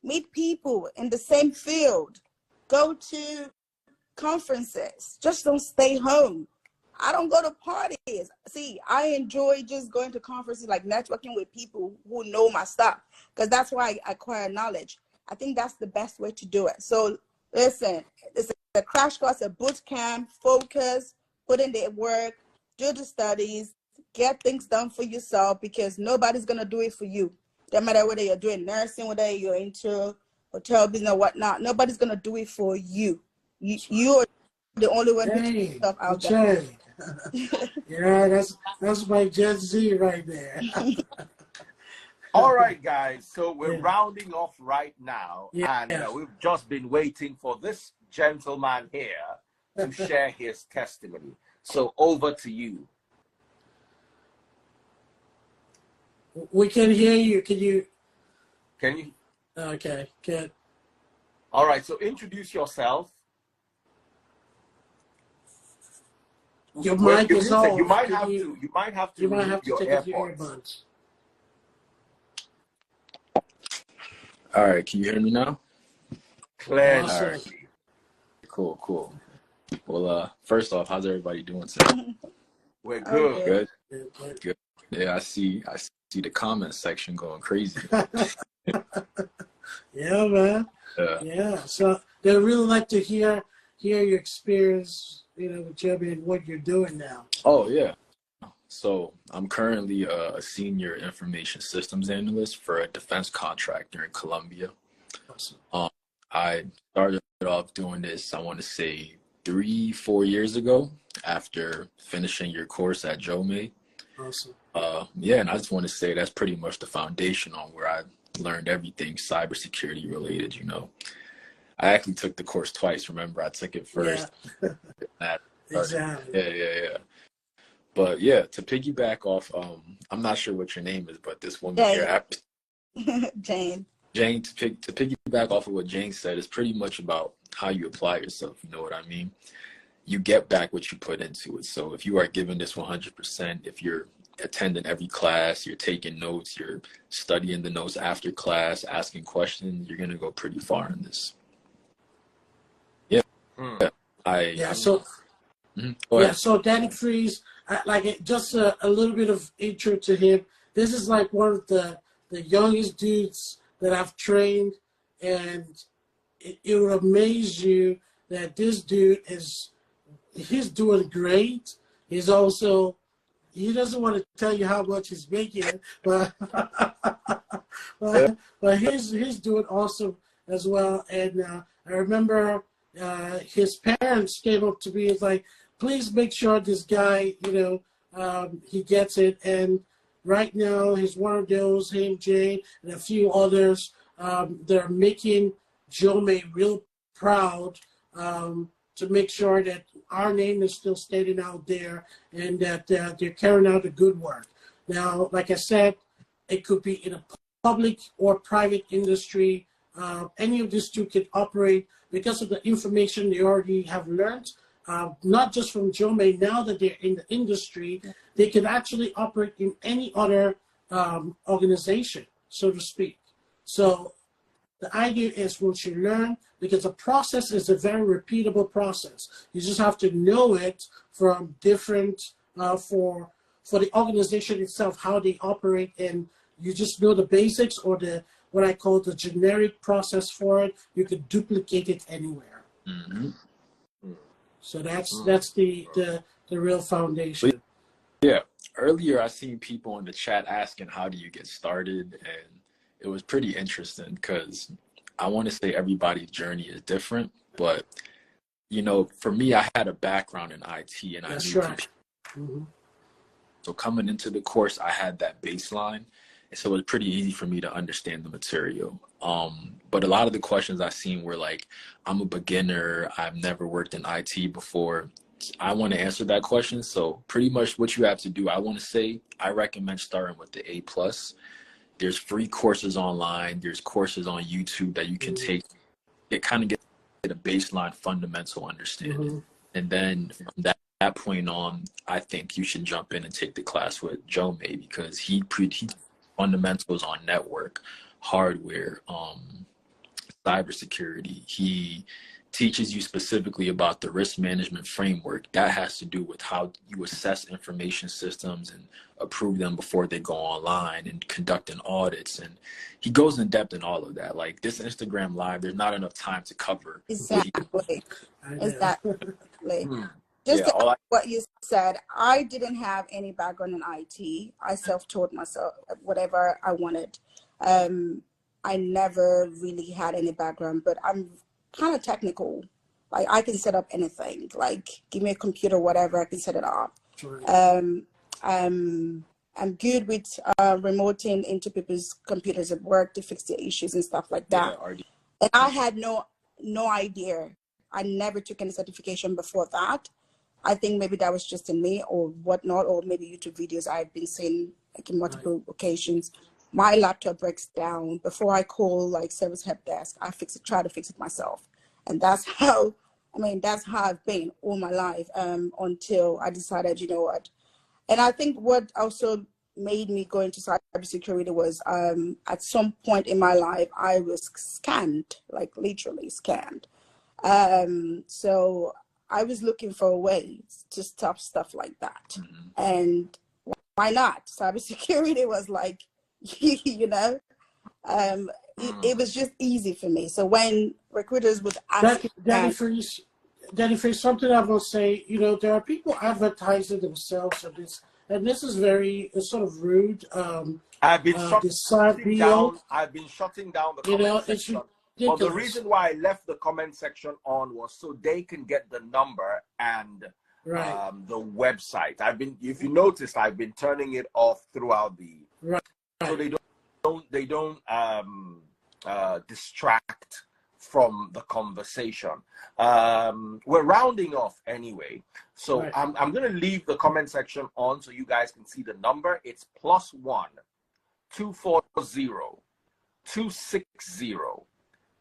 meet people in the same field, go to conferences, just don't stay home. I don't go to parties. See, I enjoy just going to conferences, like networking with people who know my stuff, because that's why I acquire knowledge. I think that's the best way to do it. So listen, it's a crash course, a boot camp, focus, put in the work, do the studies, get things done for yourself, because nobody's going to do it for you. No matter whether you're doing nursing, whether you're into hotel business or whatnot, nobody's going to do it for you. You are the only one who's stuff out there. Yeah, that's my Gen Z right there. All right, guys. So we're rounding off right now, and we've just been waiting for this gentleman here to share his testimony. So over to you. We can hear you. Can you? Okay, good. All right. So introduce yourself. Your mic is on. You might have to take your earbuds. All right, can you hear me now? Clear. Awesome. Right. Cool. Well, first off, how's everybody doing today? We're good. Good. Yeah, I see the comment section going crazy. Yeah, man. Yeah. So they really like to hear your experience, with JoMay and what you're doing now. Oh yeah. So I'm currently a senior information systems analyst for a defense contractor in Colombia. Awesome. I started off doing this, I want to say 3-4 years ago after finishing your course at JoMay. Awesome. And I just want to say that's pretty much the foundation on where I learned everything cybersecurity related. I actually took the course twice. Remember, I took it first. Yeah. Exactly. Yeah. But yeah, to piggyback off, I'm not sure what your name is, but this woman here, Jane, to piggyback off of what Jane said, is pretty much about how you apply yourself. You know what I mean? You get back what you put into it. So if you are giving this 100%, if you're attending every class, you're taking notes, you're studying the notes after class, asking questions, you're going to go pretty far in this. Yeah. So Danny Freeze, just a little bit of intro to him. This is like one of the youngest dudes that I've trained, and it will amaze you that this dude he's doing great. He doesn't want to tell you how much he's making, but he's doing awesome as well. And I remember his parents came up to me and was like, please make sure this guy, he gets it. And right now, he's one of those, him, Jay, and a few others, they're making JoMay real proud to make sure that our name is still standing out there and that they're carrying out the good work. Now, like I said, it could be in a public or private industry. Any of these two can operate because of the information they already have learned. Not just from JoMay, now that they're in the industry, they can actually operate in any other organization, so to speak. So the idea is once you learn, because the process is a very repeatable process. You just have to know it from different, for the organization itself, how they operate, and you just know the basics or what I call the generic process for it. You can duplicate it anywhere. Mm-hmm. So that's the real foundation. Yeah. Earlier, I seen people in the chat asking, how do you get started? And it was pretty interesting because I want to say everybody's journey is different. But, for me, I had a background in IT and I knew right. Mm-hmm. So coming into the course, I had that baseline. And so it was pretty easy for me to understand the material. But a lot of the questions I seen were like, I'm a beginner. I've never worked in IT before. I want to answer that question. So pretty much what you have to do, I want to say, I recommend starting with the A+. There's free courses online. There's courses on YouTube that you can take. It kind of get a baseline fundamental understanding. Mm-hmm. And then from that point on, I think you should jump in and take the class with JoMay because he fundamentals on network, hardware, cybersecurity. He teaches you specifically about the risk management framework. That has to do with how you assess information systems and approve them before they go online and conducting audits. And he goes in depth in all of that. Like this Instagram Live, there's not enough time to cover. Exactly. Just to add what you said, I didn't have any background in IT. I self-taught myself whatever I wanted. I never really had any background, but I'm kind of technical. Like I can set up anything. Like give me a computer, whatever, I can set it up. I'm good with remoting into people's computers at work to fix their issues and stuff like that. And I had no idea. I never took any certification before that. I think maybe that was just in me or whatnot, or maybe YouTube videos I've been seeing like in multiple occasions. My laptop breaks down. Before I call like service help desk, I try to fix it myself. And that's how, that's how I've been all my life until I decided, you know what. And I think what also made me go into cybersecurity was at some point in my life, I was scammed, like literally scammed. So I was looking for a way to stop stuff like that. And why not? Cybersecurity was like, you know, it was just easy for me. So when recruiters would ask Danny Freeze, something I will say, you know, there are people advertising themselves on this, and this is very sort of rude. I've been shutting down the comment section. But the reason why I left the comment section on was so they can get the number and the website. If you noticed, I've been turning it off throughout the so they don't distract from the conversation. We're rounding off anyway, so I'm gonna leave the comment section on so you guys can see the number. It's +1 240 260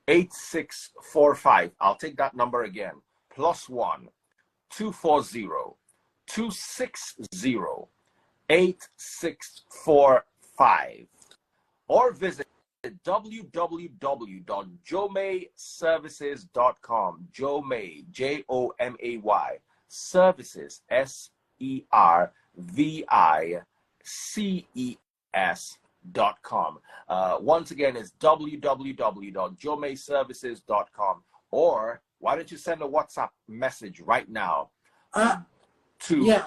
8645. I'll take that number again. +1 240 260 8645, or visit www.JoMayServices.com. JoMay, JoMay, services, SERVICES.com. Once again, it's www.JoMayServices.com. Or why don't you send a WhatsApp message right now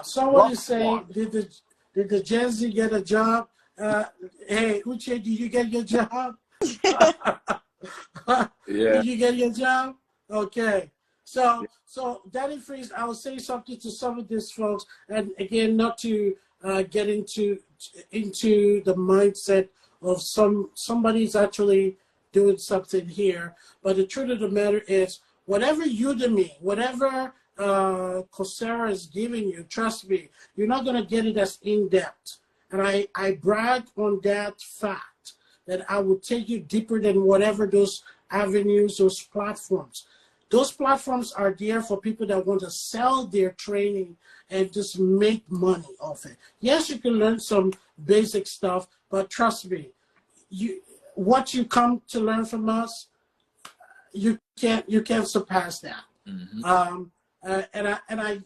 someone is saying, did the Gen Z get a job? Hey, Uche, did you get your job? Did you get your job? Okay. So Danny Freeze, I will say something to some of these folks, and again, not to get into the mindset of somebody's actually doing something here, but the truth of the matter is, whatever Udemy, whatever Coursera is giving you, trust me, you're not going to get it as in-depth. And I brag on that fact that I will take you deeper than whatever those avenues, those platforms. Those platforms are there for people that want to sell their training and just make money off it. Yes, you can learn some basic stuff, but trust me, what you come to learn from us, you can't surpass that. And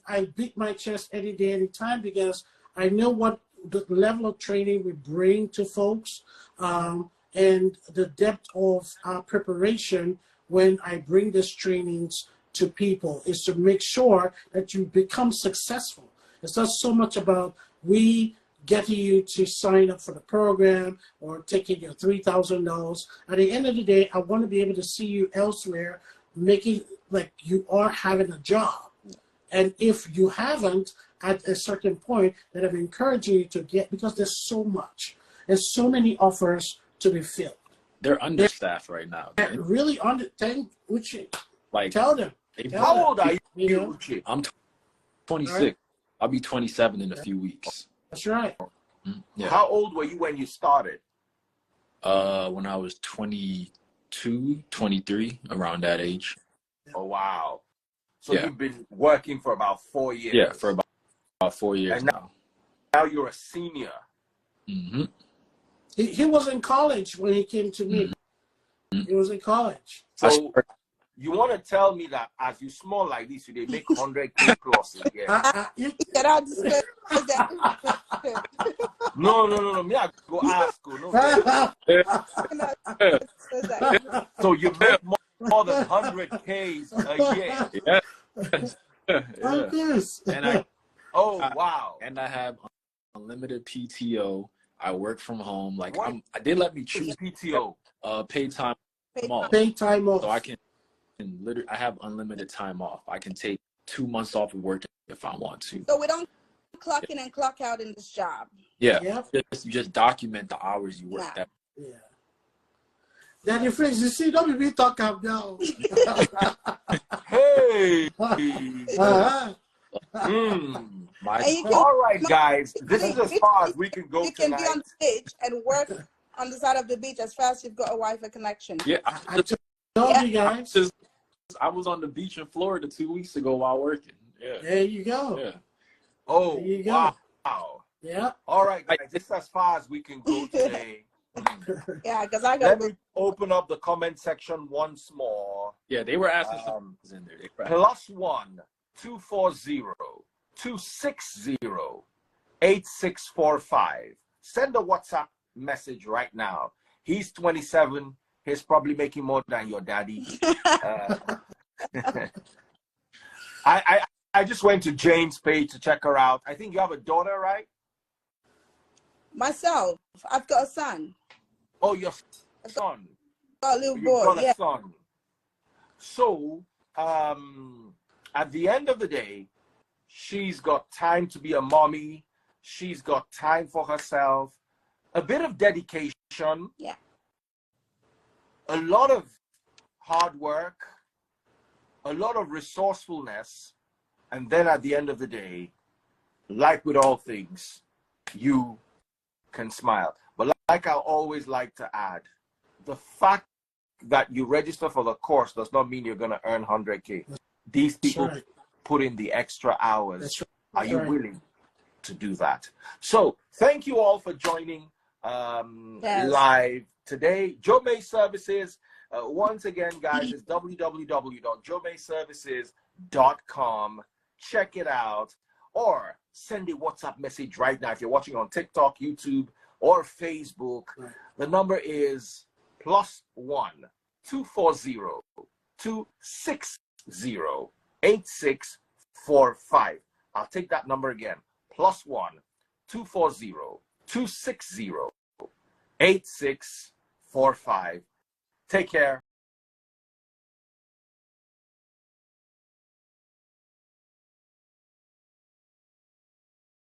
I beat my chest any day, any time, because I know what the level of training we bring to folks, and the depth of preparation when I bring these trainings to people is to make sure that you become successful. It's not so much about we getting you to sign up for the program or taking your $3,000. At the end of the day, I want to be able to see you elsewhere, making like you are having a job. And if you haven't, at a certain point, that I'm encouraging you to get, because there's so much. There's so many offers to be filled. They're understaffed right now. They're really Uche. Like, tell them. How old are you, Uche? I'm 26. Right. I'll be 27 in a few weeks. That's right. Yeah. How old were you when you started? When I was 22, 23, around that age. Oh, wow. So you've been working for about 4 years. Yeah, for about 4 years and now you're a senior. He was in college when he came to me. He was in college. So you want to tell me that as you small like this, you make 100K plus a year? No. Me, I go ask. No. So you make more than 100Ks a year. Oh, yes. And I wow. And I have unlimited PTO. I work from home. Like What they let me choose PTO. Paid time off. Paid time off. So I can literally, I have unlimited time off. I can take 2 months off of work if I want to. So we don't clock in and clock out in this job. Yeah. Yep. You just document the hours you work. Yeah. Yeah. Then your friends, you see, don't be talk up now. Hey. All right, guys. This is as far as we can go You can tonight. be on stage and work on the side of the beach as fast as you've got a Wi-Fi connection. Yeah. I told you guys. I was on the beach in Florida 2 weeks ago while working. Yeah. There you go. Yeah. Oh, there you go. Wow. Yeah. All right, guys. This is as far as we can go today. Yeah, because I got Let me open up the comment section once more. Yeah, they were asking something in there. +1 240 260 8645. Send a WhatsApp message right now. He's 27. He's probably making more than your daddy. I just went to Jane's page to check her out. I think you have a daughter, right? myself. I've got a son. Oh, your son. Got a little You've boy. got Yeah. a son. So, at the end of the day, she's got time to be a mommy. She's got time for herself. A bit of dedication. Yeah. A lot of hard work. A lot of resourcefulness. And then at the end of the day, like with all things, you can smile. But like I always like to add, the fact that you register for the course does not mean you're going to earn 100K. These people put in the extra hours. Are you willing to do that? So thank you all for joining live today. JoMay Services, once again, guys, it's www.jomayservices.com. Check it out, or send a WhatsApp message right now if you're watching on TikTok, YouTube, or Facebook. The number is +1 240 260 8645. I'll take that number again. +1 240 260 8645. Take care.